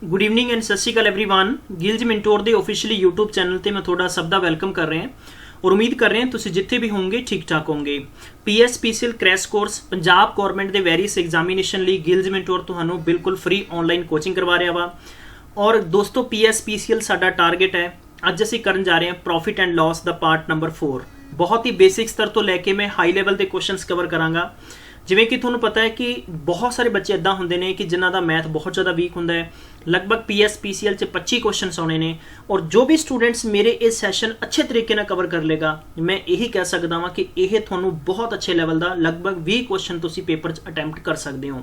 Good evening and सत श्री अकाल everyone. गिल्ज मिंटोर के ऑफिशियली यूट्यूब चैनल पर मैं थोड़ा सब का वेलकम कर रहे हैं और उम्मीद कर रहे हैं तुम जिथे भी होंगे ठीक ठाक होंगे। PSPCL crash course Punjab government के वैरीयस एग्जामिनेशन लिए गिल्ज मिंटोर तुहानू बिल्कुल फ्री ऑनलाइन कोचिंग करवा रहा वा। और दोस्तों PSPCL साडा टारगेट है। अज असीं करन जा रहे हैं प्रॉफिट एंड लॉस दा पार्ट नंबर 4। बहुत ही बेसिक स्तर तो लैके मैं हाई लैवल के क्वेश्चनस कवर करांगा। जिवें कि तुहानू पता है कि बहुत सारे बच्चे इदां हुंदे ने कि जिन्हां दा मैथ बहुत ज़्यादा वीक हुंदा है। लगभग PSPCL च 25 क्वेश्चन आने ने और जो भी स्टूडेंट्स मेरे इस सैशन अच्छे तरीके नाल कवर कर लेगा, मैं यही कह सकदा वां कि यह तुहानू बहुत अच्छे लैवल का लगभग 20 क्वेश्चन तुसीं पेपर च अटैम्प्ट कर सकते हो।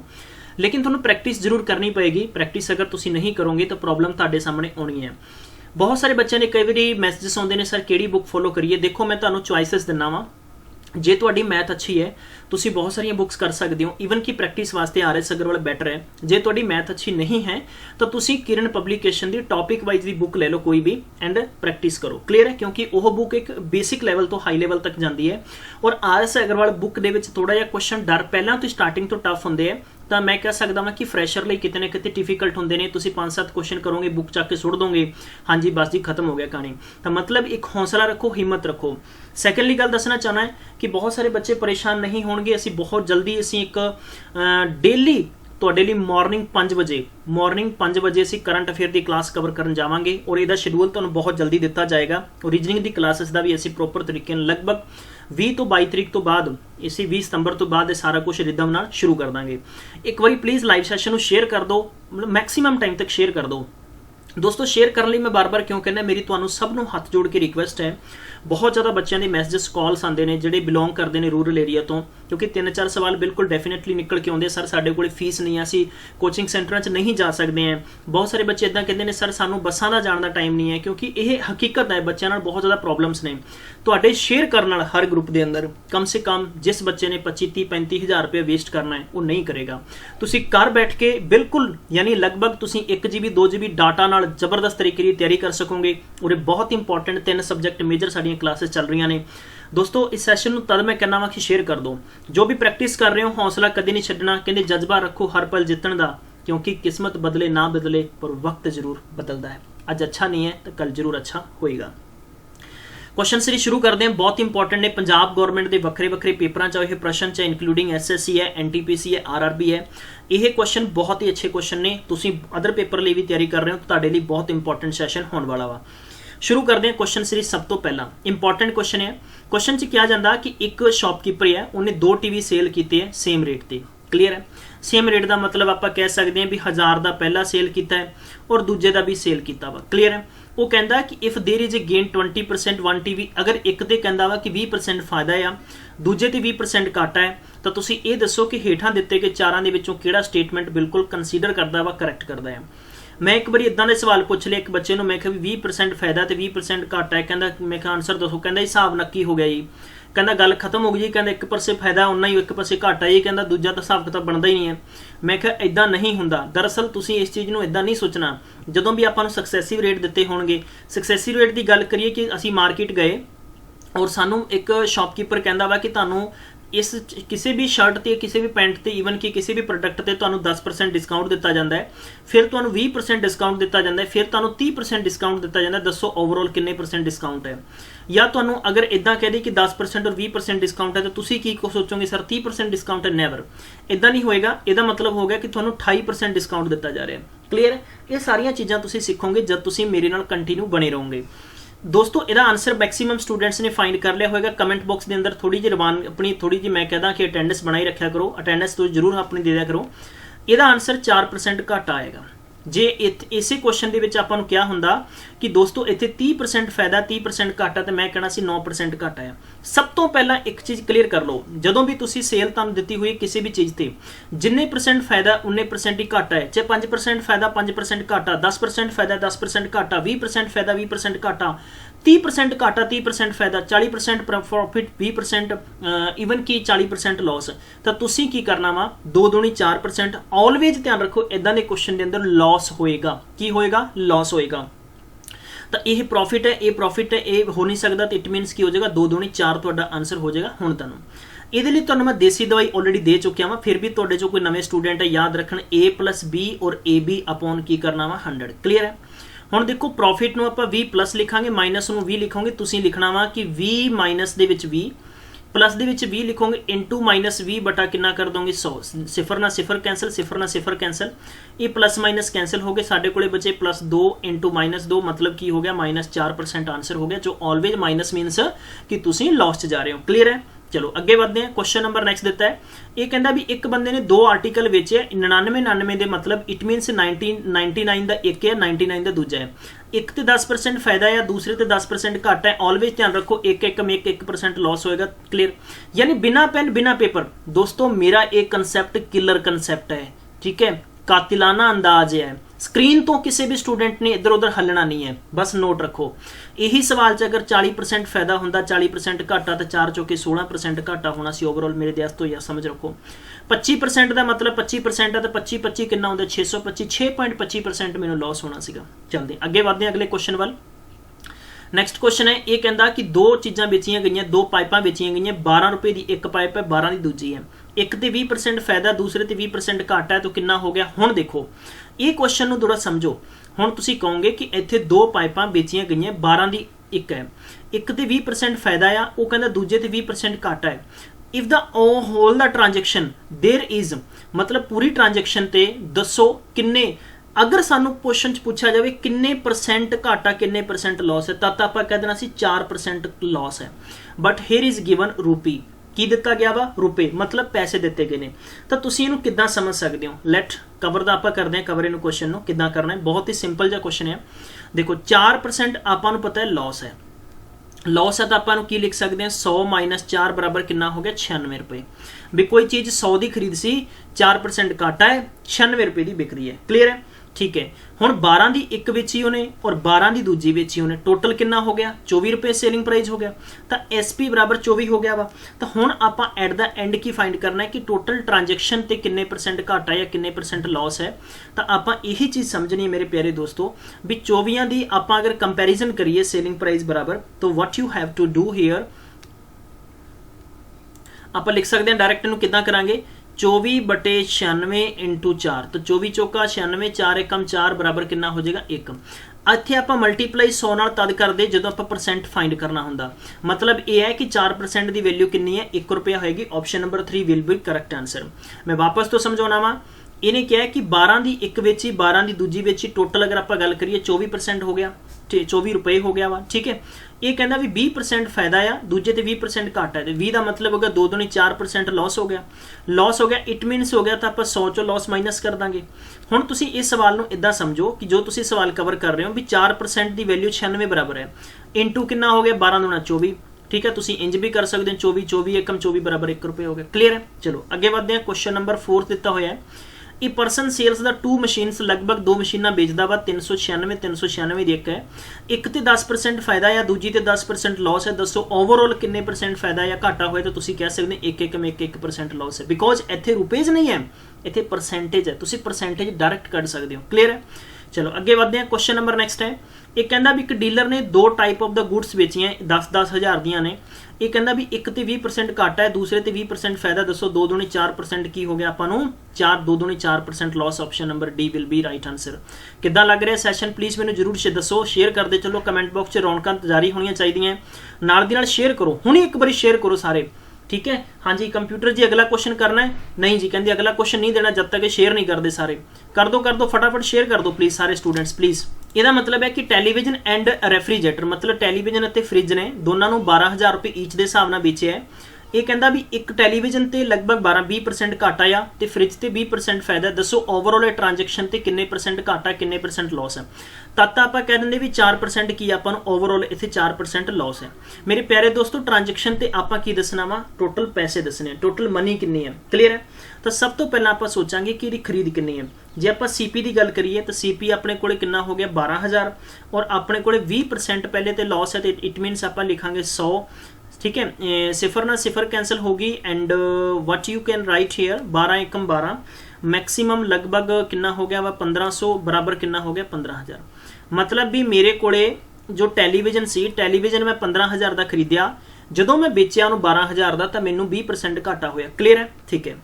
लेकिन तुहानू प्रैक्टिस जरूर करनी पएगी। प्रैक्टिस अगर तुसीं नहीं करोगे तो प्रॉब्लम तुहाडे सामने आनी है। बहुत सारे बच्चों ने कई बार मैसेजेस आते हैं, सर किहड़ी बुक फॉलो करिए। देखो मैं तुहानू चॉइसिस दिना वा। जे तुहाडी मैथ अच्छी है तुसीं बहुत सारिया बुक्स कर सकते हो। ईवन कि प्रैक्टिस वास्ते RS अग्रवाल बैटर है। जे तुहाडी मैथ अच्छी नहीं है तो तुसीं किरण पब्लिकेशन की टॉपिक वाइज की बुक ले लो कोई भी एंड प्रैक्टिस करो। क्लीयर है, क्योंकि वह बुक एक बेसिक लैवल तो हाई लैवल तक जाती है। और RS अग्रवाल बुक के थोड़ा जिहा क्वेश्चन डर पहलां तो स्टार्टिंग तो टफ होंदे है, तो मैं कह सकता वा कि फ्रैशर लिए कितने ना कितने डिफिकल्ट होंगे ने। तुसीं 5-7 क्वेश्चन करोगे, बुक चक के सुट दोगे, हाँ जी बस जी खत्म हो गया कहानी। तो मतलब एक हौसला रखो, हिम्मत रखो। सैकेंडली गल दसना चाहना है कि बहुत सारे बच्चे परेशान नहीं होंगे। असी बहुत जल्दी असी एक डेली तुहाडे लई मॉर्निंग 5 बजे असी करंट अफेयर की क्लास कवर करन जावांगे और इहदा शेड्यूल तुहानूं बहुत जल्दी दिता जाएगा। और रीजनिंग की क्लासेस का भी असी प्रॉपर तरीके लगभग 20 तो 22 तरीक तो बाद, इसी 20 सितंबर तो बाद सारा कुछ रिदम नाल शुरू कर देंगे। एक बार प्लीज़ लाइव सैशन को शेयर कर दो, मतलब मैक्सीमम टाइम तक शेयर कर दो। दोस्तों शेयर करने लिए मैं बार बार क्यों कहना, मेरी तुहानूं सबनों हाथ जोड़ के रिक्वेस्ट है। बहुत ज़्यादा बच्चों के मैसेजेस कॉल्स आते हैं जोड़े बिलोंग करते हैं रूरल एरिया तो, क्योंकि 3-4 सवाल बिल्कुल डेफिनेटली निकल के आते, सर साडे कोल फीस नहीं है, असी कोचिंग सेंटर च नहीं जा सकते हैं। बहुत सारे बच्चे इदा कहते हैं सर सानू बसां दा जाण दा टाइम नहीं है, क्योंकि यह हकीकत है बच्चों नाल बहुत ज़्यादा प्रॉब्लम्स ने। तुहाडे शेयर करने नाल हर ग्रुप के अंदर कम से कम जिस बच्चे ने 25-30-35 हज़ार रुपये वेस्ट करना है वो नहीं करेगा। तुसीं घर बैठ के बिल्कुल यानी लगभग तुसीं 1 GB 2 GB डाटा नाल जबरदस्त तरीके की तैयारी कर सकोगे। और बहुत इंपॉर्टेंट 3 सबजैक्ट मेजर साड़ियाँ क्लासेस चल रही ने। दोस्तों इस सैशन में तद मैं कहना वा कि शेयर कर दो। जो भी प्रैक्टिस कर रहे हो हौसला कभी नहीं छड्डना। कहते जज्बा रखो हर पल जितण का, क्योंकि किस्मत बदले ना बदले पर वक्त जरूर बदलता है। अज अच्छा नहीं है तो कल जरूर अच्छा होएगा। क्वेश्चन सीरीज शुरू करते हैं। बहुत इंपॉर्टेंट ने पंजाब गौरमेंट के वक्रे वक्रे पेपरों चाहे प्रश्न चाहे इंक्लूडिंग SSC है, NTPC है, RRB है। यह क्वेश्चन बहुत ही अच्छे क्वेश्चन ने। तुसीं अदर पेपर लिए भी तैयारी कर रहे हो तो तुहाडे लिए बहुत इंपॉर्टेंट सैशन होने वाला वा। शुरू करते हैं क्वेश्चन सीरीज। सब तो पहला इंपॉर्टेंट क्वेश्चन है। क्वेश्चन च क्या जाता कि एक शॉपकीपर है, उन्हें 2 TV सेल किए है सेम रेट पर। क्लीयर है, सेम रेट का मतलब आप कह सकते हैं भी 1000 का पहला सेल किया है और दूजे का भी सेल किया वा। क्लीयर है, वो कहता कि if there is a gain 20% 1 TV, अगर एक तो कहता वा कि 20% फायदा आ, दूजे ते 20% घाटा है, तो तुसीं ये दसो कि हेठां दिते गए चारां दे विचों किहड़ा स्टेटमेंट बिल्कुल कंसीडर करता वा, करैक्ट करता है। मैं एक बार इदां दे सवाल पूछ लिया एक बच्चे नूं, मैं कहा भी 20% फायदा तो 20% घाटा है। कहता मैं कहा आंसर दसो। कहता हिसाब नक्की हो गया जी। कहता गल खत्म हो गई जी। कहता 1 पासे फायदा उन्ना ही, 1 पासे घाटा जी। कहता दूजा तो हिसाब किताब बनता ही नहीं है। मैं कहा इदां नहीं हुंदा। दरअसल तुसीं इस चीज़ नूं इदां नहीं सोचना। जदों भी आपां नूं सक्सैसिव रेट दिते होणगे, सक्सैसिव रेट की गल करिए कि असीं मार्केट गए और सानूं एक शॉपकीपर कहता वा कि तुहानूं इस किसी भी शर्ट ते किसी भी पैंट ते ईवन कि किसी भी प्रोडक्ट ते तुहानूं 10% डिस्काउंट दिता जाता है, फिर तुहानूं 20% डिस्काउंट दिता जाता है, फिर तुहानूं 30% डिस्काउंट दिता जाता है। दसो ओवरऑल किन्ने % डिस्काउंट है। या तुहानूं अगर इदां कह दी कि 10% और 20% डिस्काउंट है तो तुसीं की सोचोगे सर 30% डिस्काउंट है। नेवर, इदां नहीं होएगा। इहदा मतलब हो गया कि तुहानूं 28% डिस्काउंट दिता जा रहा है। क्लीयर है, ये सारियां चीज़ां तुसीं सीखोगे जब तुसीं मेरे नाल कंटिन्यू बने रहोगे। दोस्तों इसका आंसर मैक्सीमम स्टूडेंट्स ने फाइंड कर लिया होगा। कमेंट बॉक्स के अंदर थोड़ी जी रवान अपनी थोड़ी जी मैं कहदा कि अटेंडेंस बनाई रखा करो। अटेंडेंस तो जरूर अपनी दे दिया करो। इसका आंसर 4% घाटा आएगा। जे इसे क्वेश्चन के आपां नूं क्या हुंदा कि दोस्तों इत्थे 30% फायदा 30% घाटा, तो मैं कहना सी 9% घाटा है। सब तो पहला एक चीज़ क्लीयर कर लो, जदों भी तुसीं सेल तुहानूं दित्ती हुई किसी भी चीज़ ते जिन्ने % फायदा 19% ही घाटा है। चाहे 5% फायदा 5% घाटा, 10% फायदा 10% घाटा, 20% फायदा 20% घाटा, 30% घाटा 30% फायदा, 40% प्रॉफिट 20% ईवन कि 40% लॉस। तो तुसीं की करना वा 2 दूनी 4%। ऑलवेज ध्यान रखो इदां दे क्वेश्चन के अंदर लॉस होएगा। की होएगा? लॉस होएगा। तो यह प्रॉफिट है, ये प्रॉफिट है, ये हो नहीं सकता। तो इट मीनस की हो जाएगा 2 दूनी 4 तुहाडा आंसर हो जाएगा। हुण तुहानूं ਇਹਦੇ ਲਈ ਤੁਹਾਨੂੰ ਮੈਂ ਦੇਸੀ ਦਵਾਈ ਆਲਰੇਡੀ ਦੇ ਚੁੱਕਿਆ ਵਾਂ, ਫਿਰ ਵੀ ਤੁਹਾਡੇ ਚੋਂ ਕੋਈ ਨਵੇਂ ਸਟੂਡੈਂਟ ਹੈ ਯਾਦ ਰੱਖਣ a plus b ਔਰ ab ਅਪੋਨ ਕੀ ਕਰਨਾ ਵਾ 100। ਕਲੀਅਰ ਹੈ। ਹੁਣ ਦੇਖੋ ਪ੍ਰੋਫਿਟ ਨੂੰ ਆਪਾਂ 20 ਪਲੱਸ ਲਿਖਾਂਗੇ, ਮਾਈਨਸ ਨੂੰ 20 ਲਿਖੋਗੇ, ਤੁਸੀਂ ਲਿਖਣਾ ਵਾ ਕਿ 20 ਮਾਈਨਸ ਦੇ ਵਿੱਚ 20 प्लस ਦੇ ਵਿੱਚ 20 ਲਿਖੋਗੇ ਇਨਟੂ ਮਾਈਨਸ 20 ਬਟਾ ਕਿੰਨਾ ਕਰ ਦੋਗੇ 100। ਸਿਫਰ ਨਾਲ ਸਿਫਰ ਕੈਂਸਲ, ਸਿਫਰ ਨਾਲ ਸਿਫਰ ਕੈਂਸਲ, ਇਹ ਪਲੱਸ ਮਾਈਨਸ ਕੈਂਸਲ ਹੋ ਗਏ, ਸਾਡੇ ਕੋਲੇ ਬਚੇ ਪਲੱਸ 2 ਇਨਟੂ ਮਾਈਨਸ 2 मतलब ਕੀ ਹੋ ਗਿਆ -4% ਆਨਸਰ ਹੋ ਗਿਆ, ਜੋ ਆਲਵੇਜ਼ ਮਾਈਨਸ ਮੀਨਸ ਕਿ ਤੁਸੀਂ ਲੌਸ 'ਚ ਜਾ ਰਹੇ ਹੋ। ਕਲੀਅਰ ਹੈ। चलो अगे बढ़ते हैं। क्वेश्चन नंबर नेक्स्ट दिता है, ये कहता भी एक बंदे ने 2 आर्टिकल बेचे 99 दे मतलब इट मीनस 99 का एक है 99 का दूजा है, एक तो 10% फायदा है दूसरे तो 10% घट है। ऑलवेज ध्यान रखो एक 1% लॉस होएगा। क्लियर, यानी बिना पेन बिना पेपर। दोस्तों मेरा एक कंसेप्ट किलर कंसेप्ट है, ठीक है, कातिलाना अंदाज है, स्क्रीन तो किसी भी स्टूडेंट ने इधर उधर हलना नहीं है, बस नोट रखो। यही सवाल च अगर 40% फायदा होंदा 40% घाटा तो 4 चौके 16% घाटा होना सी ओवरऑल मेरे दोस्तों, या समझ रखो। 25% का मतलब 25% है तो 25 कितना होंदा 625, 6.25% मैनूं लॉस होना सीगा। चलते अगे बढ़ते हैं अगले क्वेश्चन वाल। नैक्सट क्वेश्चन है, ये कहता कि 2 चीज़ां बेचियां गई, 2 पाइपां बेचियां गई, 12 रुपए की एक पाइप है 12 की दूजी है, एक तो 20% फायदा दूसरे तो 20% घाटा है, तो कितना हो गया। हुण देखो ये क्वेश्चन नूं थोड़ा समझो। हुण तुसीं कहोगे कि इत्थे 2 पाइपां बेचियां गई 12 की एक है, एक तो 20% फायदा आ, वो कहता दूजे तो 20% घाटा है। If the whole the transaction there is मतलब पूरी ट्रांजैक्शन ते दसो किन्ने, अगर सानू क्वेश्चन च पूछा जाए किन्ने परसेंट घाटा किन्ने परसेंट लॉस है, तब आप कह देना सी 4% लॉस है। बट हेयर इज गिवन रूपी, की दिता गया वा रुपए, मतलब पैसे दिते गए ने। तो तुसीं इहनूं किद्दां समझ सकते हो। लैट कवर दा आपां करदे हां, कवर इहनूं क्वेश्चन नूं किद्दां करना है, बहुत ही सिंपल जिहा क्वेश्चन है। देखो 4% आपां नूं पता है लॉस है, लॉस है तो आपां नूं की लिख सकते हैं 100 माइनस 4 बराबर कितना हो गया 96 रुपए। भी कोई चीज़ 100 की खरीद सी 4% घाटा है 96 रुपए की बिक रही है। क्लीयर है, ठीक है। हुण 12 की एक बेची उन्हें और 12 की दूजी बेची उन्हें, टोटल कितना हो गया 24 रुपए सेलिंग प्राइस हो गया, तो SP बराबर 24 हो गया वा। तो हुण आपां एट द एंड की फाइंड करना है कि टोटल ट्रांजैक्शन ते किन्ने परसेंट घाटा या किन्ने परसेंट लॉस है। तो आपां यही चीज़ समझनी है मेरे प्यारे दोस्तों, भी 24 की आपां अगर कंपैरिजन करिए सेलिंग प्राइस बराबर, तो what you have to do here आप लिख सकते हैं डायरैक्ट इनू किद्दां करांगे 24/96 इंटू 4, तो 24 चौका 96, 4 एकम 4 बराबर कितना हो जाएगा 1। ਇੱਥੇ ਆਪਾਂ ਮਲਟੀਪਲਾਈ 100 ਨਾਲ ਤਦ ਕਰਦੇ ਜਦੋਂ ਆਪਾਂ ਪਰਸੈਂਟ ਫਾਈਂਡ ਕਰਨਾ ਹੁੰਦਾ। ਮਤਲਬ ਇਹ ਹੈ ਕਿ 4% ਦੀ ਵੈਲਿਊ ਕਿੰਨੀ ਹੈ 1 ਰੁਪਿਆ ਹੋਏਗੀ। Option number 3 will be correct answer. ਮੈਂ ਵਾਪਸ ਤੋਂ ਸਮਝਾਉਣਾ ਵਾ, ਇਹਨੇ ਕਿਹਾ ਹੈ ਕਿ 12 ਦੀ ਇੱਕ ਵੇਚੀ 12 ਦੀ ਦੂਜੀ ਵੇਚੀ, ਟੋਟਲ ਅਗਰ ਆਪਾਂ ਗੱਲ ਕਰੀਏ 24% ਹੋ ਗਿਆ, 24 रुपए हो गया वा, ठीक है। ये कहना भी 20% फायदा आ, दूजे ते 20% घाटा है, 20 का मतलब हो गया 2 दूनी 4% लॉस हो गया, लॉस हो गया इट मीनस हो गया तो आप 100 चो लॉस माइनस कर देंगे। हुण तुसीं इस सवाल नूं इदां समझो कि जो तुसीं सवाल कवर कर रहे हो भी 4% की वैल्यू 96 बराबर है, इंटू कितना हो गया 12 दूना 24, ठीक है। तुसीं इंज भी कर सकते हो 24 एकम 24 बराबर 1 रुपये हो गया। क्लीयर है, चलो अगे बढ़ते हैं। क्वेश्चन नंबर 4 दिता होया है, ਇਹ ਪਰਸਨ ਸੇਲਸ ਦਾ 2 ਮਸ਼ੀਨਸ ਲਗਭਗ 2 ਮਸ਼ੀਨਾਂ ਵੇਚਦਾ ਵਾ 396 ਦੀ ਇੱਕ ਹੈ, ਇੱਕ ਤੇ 10% ਫਾਇਦਾ ਆ ਦੂਜੀ ਤੇ 10% ਲਾਸ ਹੈ। ਦੱਸੋ ਓਵਰਆਲ ਕਿੰਨੇ ਪਰਸੈਂਟ ਫਾਇਦਾ ਜਾਂ ਘਾਟਾ ਹੋਇਆ, ਤਾਂ ਤੁਸੀਂ ਕਹਿ ਸਕਦੇ 1% ਲਾਸ ਹੈ, ਬਿਕੋਜ਼ ਇੱਥੇ ਰੁਪਏਜ਼ ਨਹੀਂ ਹੈ, ਇੱਥੇ ਪਰਸੈਂਟੇਜ ਹੈ, ਤੁਸੀਂ ਪਰਸੈਂਟੇਜ ਡਾਇਰੈਕਟ ਕੱਢ ਸਕਦੇ ਹੋ। ਕਲੀਅਰ ਹੈ, चलो अगे बढ़ते हैं। क्वेश्चन नंबर नेक्स्ट है, ये कहता भी एक डीलर ने 2 टाइप ऑफ द गुड्स बेचियां 10-10 हज़ार दियां ने। ये कहता भी एक तो 20% घाटा है दूसरे तो 20% फायदा। दसो 2 दूनी 4% की हो गया आपां नूं 2 दूनी 4% loss. Option number D will be right answer. किद्दां लग रहा है सैशन प्लीज़ मैनूं जरूर दसो, शेयर करते चलो, कमेंट बॉक्स च रौनकां जारी होनियां चाहिए, नाल दी नाल शेयर करो, हुणे एक बारी शेयर करो सारे, ठीक है। हाँ जी कंप्यूटर जी अगला क्वेश्चन करना है, नहीं जी कहते अगला क्वेश्चन नहीं देना जब तक शेयर नहीं करते सारे। कर दो फटाफट शेयर कर दो प्लीज़ सारे स्टूडेंट्स प्लीज़। ਇਹਦਾ मतलब है कि ਟੈਲੀਵਿਜ਼ਨ ਐਂਡ ਰੈਫਰੀਜਰੇਟਰ मतलब ਟੈਲੀਵਿਜ਼ਨ ਅਤੇ ਫ੍ਰਿਜ ਨੇ ਦੋਨਾਂ ਨੂੰ 12,000 रुपए ईच ਦੇ ਹਿਸਾਬ ਨਾਲ ਵੇਚਿਆ ਹੈ। ਇਹ ਕਹਿੰਦਾ ਵੀ ਇੱਕ ਟੈਲੀਵਿਜ਼ਨ ਤੇ ਲਗਭਗ 12-20% ਘਾਟਾ ਆ ਤੇ ਫ੍ਰਿਜ ਤੇ 20% ਫਾਇਦਾ। ਦੱਸੋ ਓਵਰਆਲ ਇਹ ਟ੍ਰਾਂਜੈਕਸ਼ਨ ਤੇ ਕਿੰਨੇ ਪਰਸੈਂਟ ਘਾਟਾ ਕਿੰਨੇ ਪਰਸੈਂਟ ਲਾਸ ਹੈ। ਤਦ ਤਾਂ ਆਪਾਂ ਕਹਿ ਦਿੰਦੇ ਵੀ 4% ਕੀ ਆਪਾਂ ਨੂੰ ਓਵਰਆਲ ਇੱਥੇ 4% ਲਾਸ ਹੈ। ਮੇਰੇ ਪਿਆਰੇ ਦੋਸਤੋ ਟ੍ਰਾਂਜੈਕਸ਼ਨ ਤੇ ਆਪਾਂ ਕੀ ਦੱਸਣਾ ਵਾ, ਟੋਟਲ ਪੈਸੇ ਦੱਸਣੇ, ਟੋਟਲ ਮਨੀ ਕਿੰਨੀ ਹੈ। ਕਲੀਅਰ ਹੈ, ਤਾਂ ਸਭ ਤੋਂ ਪਹਿਲਾਂ ਆਪਾਂ ਸੋਚਾਂਗੇ ਕਿ ਇਹਦੀ ਖਰੀਦ ਕਿੰਨੀ ਹੈ। ਜੇ ਆਪਾਂ CP ਦੀ ਗੱਲ ਕਰੀਏ ਤਾਂ CP ਆਪਣੇ ਕੋਲੇ ਕਿੰਨਾ ਹੋ ਗਿਆ 12,000 ਔਰ ਆਪਣੇ ਕੋਲੇ 20% ਪਹਿਲੇ ਤੇ ਲਾਸ ਹੈ ਤੇ ਇਟ ਮੀਨਸ ਆਪਾਂ ਲਿਖਾਂਗੇ 100, ठीक है। सिफर ना सिफर कैंसिल होगी and what you can write here 12 Ekam 12 maximum लगभग कितना हो गया वा 1500 बराबर कितना हो गया 15,000। मतलब भी मेरे कोले जो टैलीविजन सी टैलीविजन मैं 15,000 का खरीदिया, ਜਦੋਂ ਮੈਂ ਵੇਚਿਆ ਉਹਨੂੰ 12000 ਦਾ ਤਾਂ ਮੈਨੂੰ 20% ਘਾਟਾ ਹੋਇਆ। ਕਲੀਅਰ ਹੈ? ਠੀਕ ਹੈ।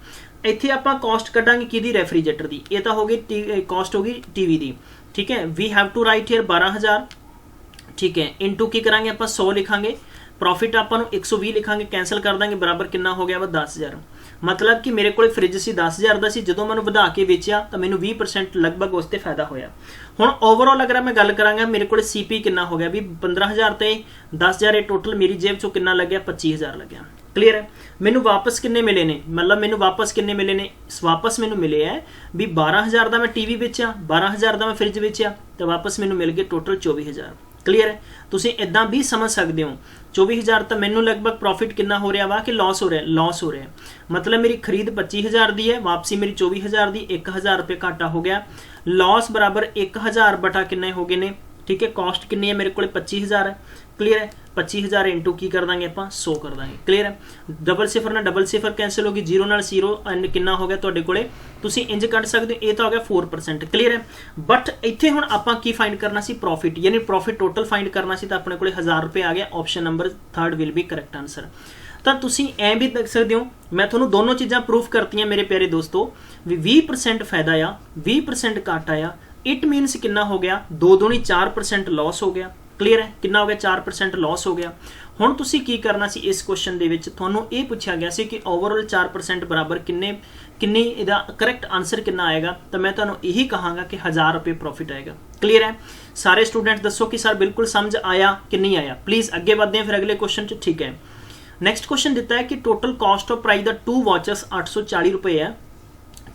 ਇੱਥੇ ਆਪਾਂ ਕਾਸਟ ਕੱਢਾਂਗੇ ਕਿਹਦੀ? ਰੈਫਰੀਜਰੇਟਰ ਦੀ। ਇਹ ਤਾਂ ਹੋ ਗਈ ਕਾਸਟ ਹੋ ਗਈ ਟੀਵੀ ਦੀ। ਠੀਕ ਹੈ, we have to write here 12000। ਠੀਕ ਹੈ, ਇਨਟੂ ਕੀ ਕਰਾਂਗੇ ਆਪਾਂ 100 ਲਿਖਾਂਗੇ, प्रॉफिट ਆਪਾਂ ਨੂੰ 120 ਲਿਖਾਂਗੇ, ਕੈਂਸਲ ਕਰ ਦਾਂਗੇ, ਬਰਾਬਰ ਕਿੰਨਾ ਹੋ ਗਿਆ ਵਾ 10000। मतलब कि मेरे को फ्रिज से 10000 का सी, जो मैं वधा के वेचिया तो मैंने 20% लगभग उस पर फायदा होया। हुण ओवरऑल अगर मैं गल करांगा मेरे को CP कितना हो गया भी 15000 ते 10000 टोटल मेरी जेब चो कितना लग गया 25000 लग गया। क्लीयर है? मैनू वापस किन्ने मिले ने, मतलब मैनू वापस किन्ने मिले ने? वापस मैनू मिले है भी 12000 का मैं टीवी बेचा, 12000 का मैं फ्रिज बेचा, तो वापस मैनू मिल गए टोटल 24000। क्लीयर है? तुसीं इदां भी समझ सकते हो। 24000 तो मैनू लगभग प्रॉफिट कितना हो रहा वा कि लॉस हो रहा है? लॉस हो रहा है। मतलब मेरी खरीद 25000 की है, वापसी मेरी 24000 की, 1000 रुपये घाटा हो गया। लॉस बराबर 1000 बटा किन्ने हो गए ने? ठीक है, कॉस्ट कितनी है मेरे को 25000 है। क्लीयर है? 25000 इंटू की कर देंगे आप 100 कर देंगे। क्लीयर है? डबल सिफर ना डबल सिफर कैंसिल होगी, 0 नाल 0 एंड कितना हो गया तुहाडे कोले? तुसीं इंज कढ सकदे हो, ये तो हो गया 4%। क्लीयर है? बट इत्थे हुण आपां की फाइंड करना सी? प्रॉफिट, यानी प्रॉफिट टोटल फाइंड करना सी, तो अपने कोले 1000 रुपये आ गया। Option number 3 will be correct answer. तो तुसीं ऐ भी देख सकते हो, मैं तुहानूं दोनों चीज़ां प्रूफ करतियां मेरे प्यारे दोस्तों भी 20% फायदा आ, 20% घाटा आ। इट मीनस कितना हो गया? 2 दूनी 4% लॉस हो गया। क्लीयर है? कितना हो गया? 4% लॉस हो गया। हुण तुसीं की करना सी? इस क्वेश्चन दे विच तुहानूं ये पूछा गया सी कि ओवरऑल 4% बराबर किन्ने इहदा करैक्ट आंसर कितना आएगा? तो मैं तुहानूं यही कहांगा कि 1000 रुपये प्रॉफिट आएगा। क्लीयर है? सारे स्टूडेंट दसो कि सर बिल्कुल समझ आया कि नहीं आया? प्लीज़ अगे बढ़ते हैं फिर अगले क्वेश्चन च। ठीक है, नैक्सट क्वेश्चन दिता है कि total cost of price the 2 watches 840 रुपये है।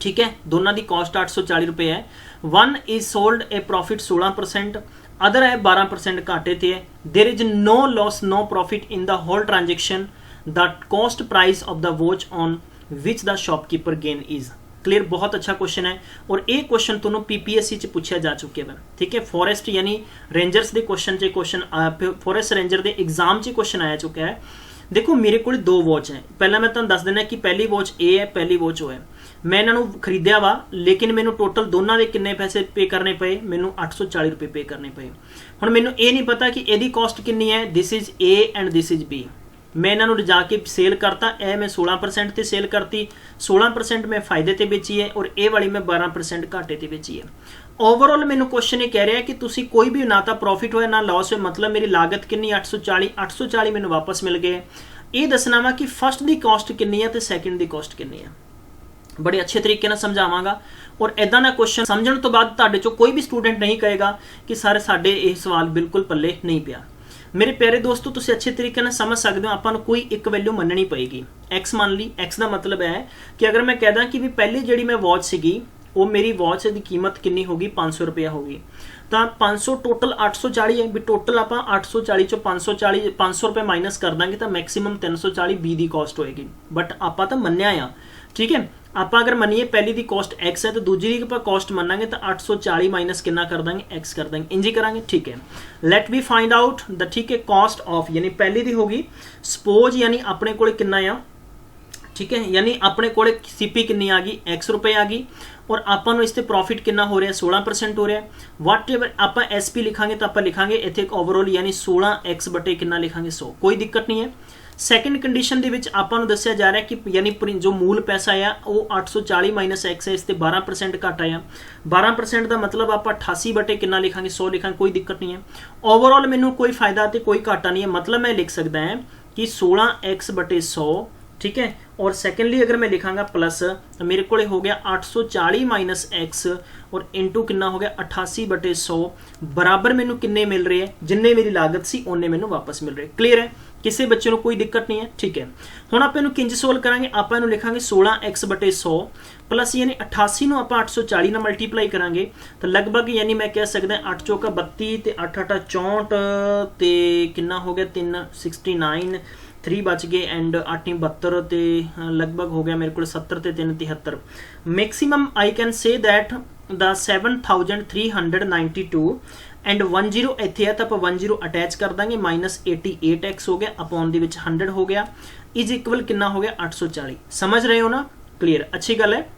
ठीक है, दोनों की कॉस्ट 840 रुपये है। One is sold a profit 16%, other है 12% घाटे ते है। There is no loss no profit in the whole transaction. The cost price of the watch on which the shopkeeper gain is. Clear? बहुत अच्छा क्वेश्चन है और ये क्वेश्चन दोनों PPSC च पूछा जा चुके हैं। ठीक है, फॉरेस्ट यानी रेंजर्स के क्वेश्चन च क्वेश्चन फॉरेस्ट रेंजर के एग्जाम च क्वेश्चन आया चुका है। देखो मेरे को 2 वॉच है, पहला मैं तुहानूं दस देना कि पहली वॉच ए है, पहली वॉच ओ है। मैं इन्हों खरीदया वा, लेकिन मैनू टोटल दोनों के किन्ने पैसे पे करने पे? मैनू 840 रुपये पे करने पे। हुण मैनू ये नहीं पता कि यदी कॉस्ट कितनी है। This is A and this is B. मैं इन्हों लिजा के सेल करता, ए मैं 16% ते सेल करती, 16% मैं फायदे ते बेची है और ए वाली मैं 12% घाटे ते बेची है। ओवरऑल मैनू क्वेश्चन ये कह रहा है कि तुसी कोई भी ना तो प्रॉफिट होया ना लॉस होया, मतलब मेरी लागत कितनी 840 मैनू वापस मिल गए। ये दसना वा कि फर्स्ट की कॉस्ट कितनी है तो सैकेंड की कॉस्ट कितनी है। बड़े अच्छे तरीके समझावांगा और इदां दा क्वेश्चन समझण तो बाद तुहाडे चों कोई भी स्टूडेंट नहीं कहेगा कि सर साडे ये सवाल बिल्कुल पल्ले नहीं पिया। मेरे प्यारे दोस्तों तुसीं अच्छे तरीके समझ सकते हो, आपां नूं कोई एक वैल्यू मननी पएगी। एक्स मान ली, एक्स का मतलब है कि अगर मैं कहदा कि भी पहली जिहड़ी मैं वॉच सीगी वो मेरी वॉच की कीमत कितनी होगी? 500 रुपया होगी। तो 500 टोटल 840 है भी, टोटल आप 840 चो 500 रुपये माइनस कर देंगे तो मैक्सीमम 340 बी की कॉस्ट होएगी। बट आप तो मन्निया आ, ठीक है, आप अगर मनीए पहली की कॉस्ट एक्स है तो दूसरी की आप कॉस्ट मनांगे तो 840 माइनस कितना कर देंगे? एक्स कर देंगे। इंजी करांगे। ठीक है, let we find out the ठीक है कॉस्ट ऑफ, यानी पहली की होगी सपोज, यानी अपने को कितना आ, ठीक है, यानी अपने को CP कितनी आ गई? X रुपये आ गई और आपां इस प्रॉफिट कितना हो रहा है? 16% हो रहा है। वट एवर आप SP लिखांगे तो आप लिखांगे इतने ओवरऑल यानी 16x बटे कितना लिखांगे? 100। कोई दिक्कत नहीं है। सैकेंड कंडीशन के आपां नूं दस्सिया जा रहा है कि यानी जो मूल पैसा है वो 840 माइनस एक्स है, इस 12% घाटा है। 12% का मतलब आप 88 बटे कितना लिखांगे? 100 लिखांगे। कोई दिक्कत नहीं है। ओवरऑल मैनू कोई फायदा तो कोई घाटा नहीं है, मतलब मैं लिख सकता है कि 16x बटे 100। ठीक है, और सेकेंडली अगर मैं लिखांगा प्लस तो मेरे को हो गया 840 माइनस एक्स और इंटू कितना हो गया 88 बटे 100 बराबर मैनू किन्ने मिल रहे हैं? जिन्ने मेरी लागत सी उन्ने मैनू वापस मिल रहे। क्लीयर है? किसी बच्चे को कोई दिक्कत नहीं है। ठीक है, हुण आप इहनूं किंज सोल्व करांगे? आप इहनूं लिखांगे 16x बटे 100 प्लस यानी 88 नूं आप 840 नाल मल्टीप्लाई करांगे तो लगभग यानी मैं कह सकदा 8 चौका 32 ते 8 8 64 ते कितना हो गया 369, 3 बच गए एंड 8 72 ते लगभग हो गया मेरे को 70 ते 3 73। Maximum I can say that the 7392 and 10 इत्थे है तो आप 10 अटैच कर देंगे माइनस 88x हो गया अपॉन दे विच 100 हो गया इज इक्वल कितना हो गया 840। समझ रहे हो ना? क्लियर? अच्छी गल है।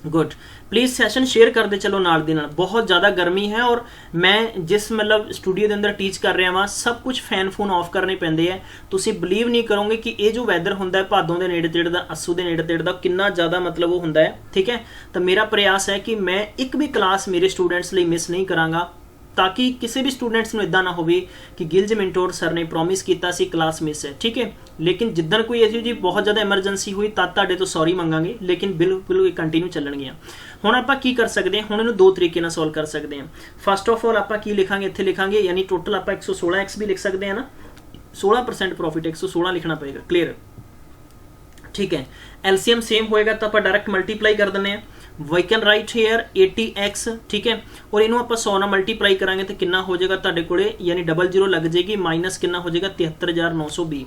गुड, प्लीज़ सैशन शेयर करते चलो नाल दे नाल। बहुत ज़्यादा गर्मी है और मैं जिस मतलब स्टूडियो के अंदर टीच कर रहा वा सब कुछ फैन फून ऑफ करने पैंदे है। तुसी बिलीव नहीं करोगे कि ये जो वैदर होंदा है भादों के नेड़े तेड़े दा, अस्सू के नेड़े तेड़े दा कितना ज़्यादा मतलब वो होंदा है। ठीक है, तो मेरा प्रयास है कि मैं एक भी क्लास मेरे स्टूडेंट्स लिए मिस नहीं करांगा, ताकि किसी भी स्टूडेंट्स इदा ना हो कि गिल्ज मिंटोर सर ने प्रॉमिस किया सी क्लास मिस है। ठीक है, लेकिन जिद्दन कोई ऐसी जी बहुत ज़्यादा एमरजेंसी हुई तद तुहाडे तो सॉरी मंगांगे, लेकिन बिल्कुल कंटिन्यू चलणगियां। हुण आपां की कर सकते हैं, हुण इहनूं दो तरीके नाल सॉल्व कर सकते हैं। फस्ट ऑफ ऑल आपां की लिखांगे, इत्थे लिखांगे यानी टोटल आपां 116x भी लिख सकते हैं ना, 16% प्रॉफिट 116 लिखना पएगा। क्लीयर, ठीक है। एलसीएम सेम होएगा तो आप डायरेक्ट मल्टीप्लाई कर दें। We can write hair 80x, ठीक है, और इनू आप 100 ना मल्टीप्लाई करांगे तो कितना हो जाएगा तुहाडे कोले, यानी डबल जीरो लग जाएगी, माइनस कितना हो जाएगा 73,920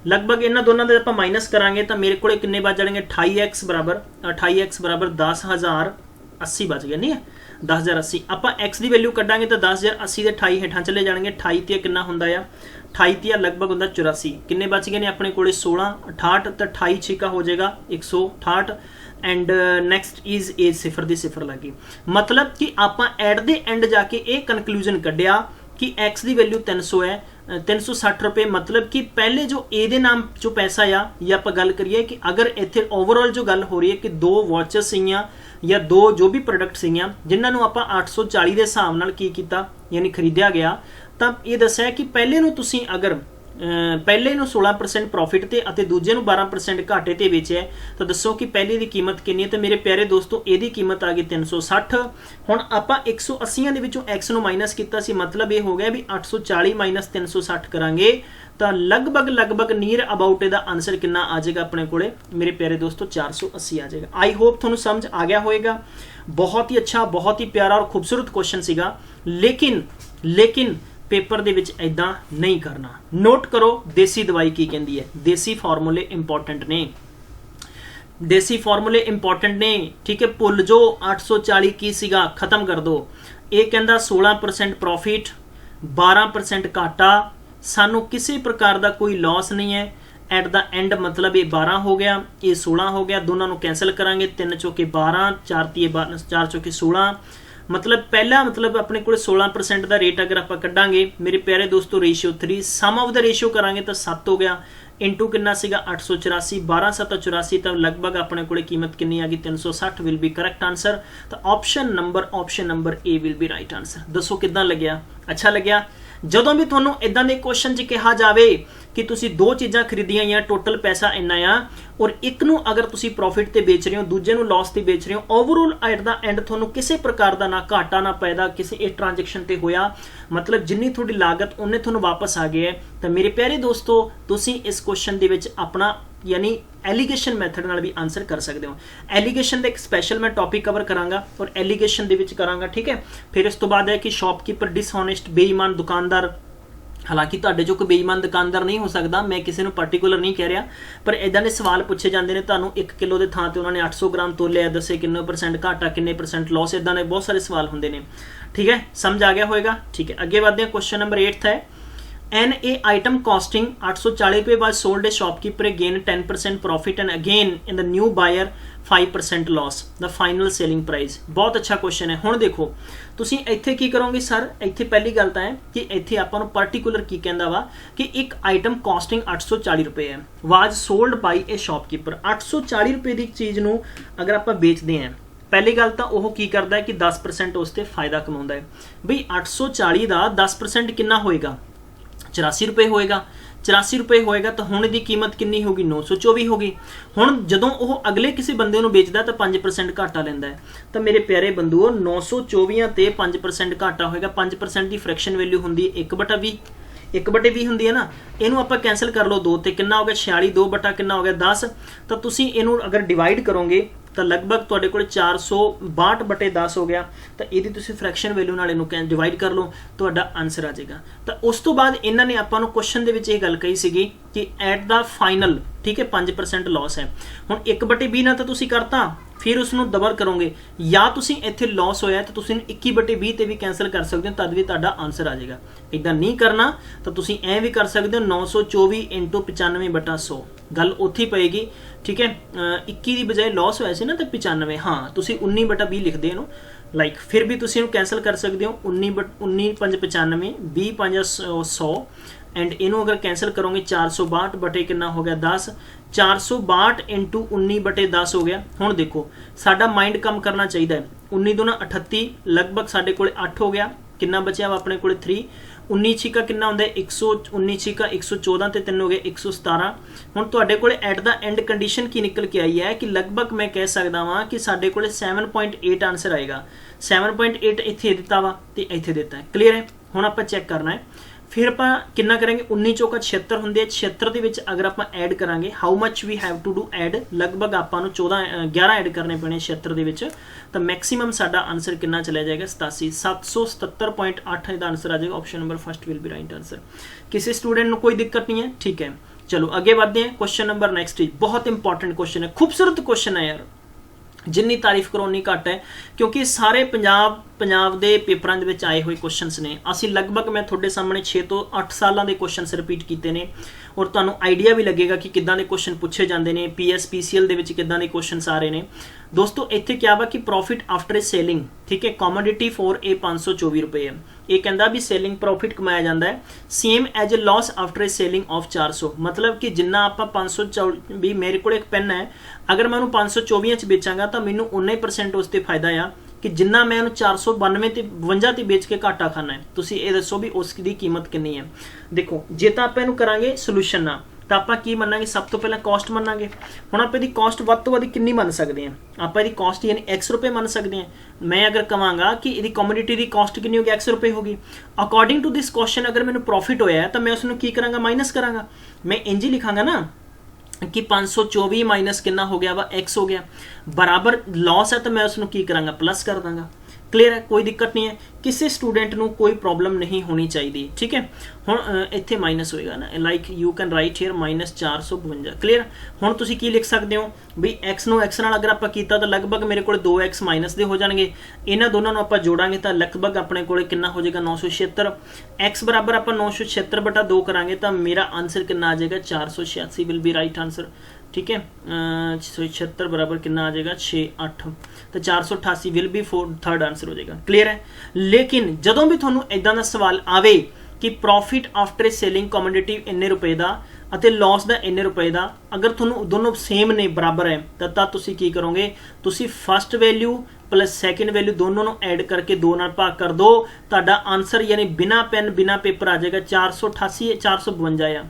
लगभग। इन्होंने दोनों का आप माइनस करांगे तो मेरे को किन्ने बच जाएंगे 28x बराबर 10,080 बच गया, नहीं है 10,080। आप एक्स की वैल्यू कटांगे तो 10,080 के 28 हेठां चले जाएंगे। 28 तिया कितना होंदा है, 28 तिया लगभग होंदा 84। किन्ने बच गए ने अपने कोले 16, 68 तो 28 छिका हो जाएगा 168 एंड नैक्सट इज एज सिफर दी सिफर लगी। मतलब कि आप एट द एंड जाके ये कंकलूजन कढ़िया कि एक्स की वैल्यू 300 है, 360 रुपये। मतलब कि पहले जो ए नाम जो पैसा आ या आप गल करिए कि अगर इतने ओवरऑल जो गल हो रही है कि 2 वॉचेस या 2 जो भी प्रोडक्ट जिन्होंने आप 840 के हिसाब नाल की किया यानी खरीदिया गया, तो ये दस्या कि पहले नूं तुसीं अगर पहले नूं 16% प्रॉफिट ते अते दूजे नूं 12% घाटे ते बेचिया तो दसो कि पहले की कीमत कितनी है। तो मेरे प्यारे दोस्तों यदी कीमत आ गई 360। हुण आपां 180 दे विचों एक्स नूं माइनस किया सी, मतलब ये हो गया भी 840 माइनस 360 करांगे तो लगभग नीयर अबाउट इहदा आंसर कितना आ जाएगा अपने कोले मेरे प्यारे दोस्तों 480 आ जाएगा। आई होप तुहानूं समझ आ गया होएगा। बहुत ही अच्छा, बहुत ही प्यारा और खूबसूरत क्वेश्चन सीगा, लेकिन पेपर दे विच इदां नहीं करना। नोट करो देसी दवाई की कहती है, देसी फॉर्मूले इंपॉर्टेंट ने, देसी फॉर्मूले इंपॉर्टेंट ने। ठीक है, भुल जो 840 की सीगा खत्म कर दो। ये कहता 16% प्रॉफिट 12% घाटा, सानू किसी प्रकार का कोई लॉस नहीं है। एट द एंड मतलब ये 12 हो गया, ये 16 हो गया, दोनों को कैंसल करांगे, 3 चौके 12, 4 तिये 4 चौके 16। मतलब पहला मतलब अपने को 16% का रेट अगर आप कढ़ांगे मेरे प्यारे दोस्तों ratio 3, sum of the ratio करांगे तो 7 हो गया, इंटू कितना सीगा 884, 12 7 84 तो लगभग अपने को कीमत कितनी आ गई 360 विल बी करेक्ट आंसर। तो option number A will be right answer. दसो किदां लग्या, अच्छा लग्या। जदों भी तुहानूं इदां दे क्वेश्चन च कहा जाए कि तुसी 2 चीज़ां खरीदियां या टोटल पैसा इन्ना आ और एक नूं अगर तुसी प्रॉफिट ते बेच रहे हो, दूजे नूं लॉस ते बेच रहे हो, ओवरऑल एट द एंड तुहानूं किसी प्रकार का ना घाटा ना पैदा किसी एक ट्रांजैक्शन ते होया, मतलब जिन्नी थोड़ी लागत उन्ने तुहानूं वापस आ गया है। तो मेरे प्यारे दोस्तों तुसी इस क्वेश्चन दे विच अपना यानी एलीगेशन मैथड नाल भी आंसर कर सकते हो। एलीगेशन का एक स्पैशल मैं टॉपिक कवर करांगा और एलीगेशन दे विच करांगा, ठीक है। फिर इस तो बाद है कि शॉपकीपर डिसऑनेस्ट बेईमान दुकानदार, हालांकि तुहाडे जो कोई बेईमान दुकानदार नहीं हो सकता, मैं किसी को पर्टिकुलर नहीं कह रहा, पर इदां दे सवाल पूछे जाते हैं। तुहानूं 1 किलो के थां ते उन्होंने 800 ग्राम तोलिया, दसे किन्ने % घाटा किन्ने % लॉस, इदां दे बहुत सारे सवाल होंगे ने, ठीक है। समझ आ गया होएगा, ठीक है। अगे बढ़ते हैं, क्वेश्चन नंबर 8 है एन ए आइटम कॉस्टिंग 840 रुपये was sold a shopkeeper gain 10% profit and again in the new buyer 5% loss, the final selling price. बहुत अच्छा क्वेश्चन है। हुण देखो तुसीं इत्थे की करोगे सर, इत्थे पहली गल तां है कि इत्थे आपां नूं पर्टिकुलर की कहंदा वा कि एक आइटम कॉस्टिंग 840 रुपये है, was sold by A shopkeeper. 840 रुपये की चीज़ नूं अगर आपां बेचते हैं, पहली गल तो वह की करता है कि 10% उसते फायदा कमाउंदा है। बई 840 का 10% कितना होएगा, 84 रुपये होएगा। 84 रुपये होएगा तो हुण दी कीमत कितनी होगी, 924 होगी। हुण जदों वो अगले किसी बंदे नूं बेचदा तो 5% घाटा लैंदा है। तो मेरे प्यारे बंधुओं 924 ते 5% घाटा होएगा। 5% की फ्रैक्शन वैल्यू हुंदी 1/20, 1/20 हुंदी है ना। इनू आपां कैंसल कर लो 2 ते कितना हो गया 46, 2 बटा कितना हो गया 10। तो तुसीं इनू अगर डिवाइड करोगे तो लगभग तुहाडे कोल 462/10 हो गया। तो यदि तुसीं फ्रैक्शन वैल्यू नाल इनू डिवाइड कर लो तुहाडा आंसर आ जाएगा। तो उस तो बाद इन्हां ने आपां नूं क्वेश्चन दे विच ये गल कही सीगी कि एट द फाइनल, ठीक है, 5% लॉस है। हुण 1/20 ना तो तुसीं करता, फिर उसनूं डबल करोगे या तुसीं इत्थे लॉस होया तो तुसीं 21/20 ते भी कैंसल कर सकते हो, तद भी तुहाडा आंसर आ जाएगा। इदां नहीं करना तो तुसीं ऐ भी कर सकते हो 924 × 95/100, गल उत्थे ही पेगी। ठीक है, 21 की बजाय लॉस होया सी ना तो 95, हाँ तुसीं 19/20 लिखदे हो लाइक, फिर भी तुसीं इहनूं कैंसल कर सकते हो 19 5 95 20 5 100 एंड इनू अगर कैंसल करोगे 462 बटे कितना हो गया 10, 462 × 19/10 हो गया। हुण देखो साडा माइंड कम करना चाहिए। 19 दूना 38, लगभग साडे कोले 8 हो गया, कितना बचा वा अपने कोले 3, 19 छिका कितना होंदा 119 छिका 114 ते 3 हो गए 117। हुण तुहाडे कोले एट द एंड कंडीशन की निकल के आई है कि लगभग मैं कह सकदा वां कि साडे कोले 7.8 आंसर आएगा। 7.8 इत्थे दिता वा ते इत्थे दिता है, क्लीयर है। हुण आपां चैक करना है, फिर आप कितना करेंगे 19 चौका 76 होंगे, 76 दे विच अगर आप ऐड करांगे how much we have to do add, लगभग आपां नूं 11 ऐड करने पैणे 76 दे विच, तो मैक्सीमम साडा आंसर कितना चला जाएगा 87, 777.8 इहदा आंसर आ जाएगा। Option number first will be right answer. किसी स्टूडेंट को कोई दिक्कत नहीं है, ठीक है। चलो आगे बढ़ते हैं, क्वेश्चन नंबर नेक्स्ट। बहुत इंपॉर्टेंट क्वेश्चन है, खूबसूरत क्वेश्चन है यार, जिन्नी तारीफ करो उन्नी घट है, क्योंकि सारे पंजाब के पेपरां दे विच आए हुए क्वेश्चनस ने। असीं लगभग मैं थोड़े सामने 6 तो 8 सालों के क्वेश्चनस रिपीट किए हैं और तुहानूं आइडिया भी लगेगा कि किदां दे क्वेश्चन पूछे जाते हैं, PS PCL दे विच किदां दे क्वेश्चनस आ रहे हैं। दोस्तों इत्थे क्या वा कि प्रॉफिट आफ्टर सेलिंग, ठीक है, कॉमोडिटी फॉर ए 524 रुपए है। ये कहता भी सेलिंग प्रॉफिट कमाया जाता है same as a loss after selling of 400, मतलब कि जिन्ना आप 524 भी मेरे को एक पेन है, अगर मैं उन्होंने 524 बेचांगा तो मैनू 19% उस पर फायदा आ कि जिन्ना मैं उन्होंने 492 ते 52 ते बेच के घाटा खाना है। तुसीं ये दसो भी उसकी कीमत कितनी है। देखो जे तो आप इहनूं करांगे सोल्यूशन ना तो आप की मनांगे, सब तो पहले कॉस्ट मनांगे। हुण आप इहदी कॉस्ट वध तो वध कितनी मन सकते हैं, आप इहदी कॉस्ट यानी X रुपए मन सकते हैं। मैं अगर कहांगा कि इहदी कमोडिटी की कॉस्ट कितनी होगी, X रुपए होगी। अकॉर्डिंग टू दिस क्वेश्चन अगर मैंने प्रॉफिट होया है तो मैं उसनूं की करांगा, माइनस करांगा। मैं इंज ही लिखांगा ना कि 524 माइनस कितना हो गया वा X हो गया, बराबर लॉस है तो मैं उसनूं की करांगा, प्लस कर दांगा। क्लीयर है, कोई दिक्कत नहीं है, किसी स्टूडेंट नूं कोई प्रॉब्लम नहीं होनी चाहिए। ठीक है, हुण इत्थे माइनस होएगा ना, like you can write here -452। Clear, हुण तुसीं की लिख सकते हो भी एक्स नूं एक्स नाल अगर आपां कीता तो लगभग मेरे को 2x माइनस दे हो जाणगे, इन्हां दोनों नूं आपां जोड़ांगे तो लगभग अपने को कितना हो जाएगा 976। एक्स बराबर आपां 976/2 करांगे तो मेरा आंसर कितना आ जाएगा 486 विल बी राइट आंसर। ठीक है, 76 बराबर कितना आ जाएगा 6 8, तो 488 विल बी थर्ड आंसर हो जाएगा। क्लीयर है, लेकिन जदों भी थोनों इदां दा सवाल आवे कि प्रॉफिट आफ्टर सेलिंग कमोडिटी इन्ने रुपए दा अते लॉस दा इन्ने रुपए दा, अगर थोनों दोनों सेम ने बराबर है तो तुसीं की करोगे, तुसीं first value plus second value दोनों नूं ऐड करके 2 नाल भाग कर दो, तुहाडा आंसर यानी बिना पेन बिना पेपर आ जाएगा 488 452 आ।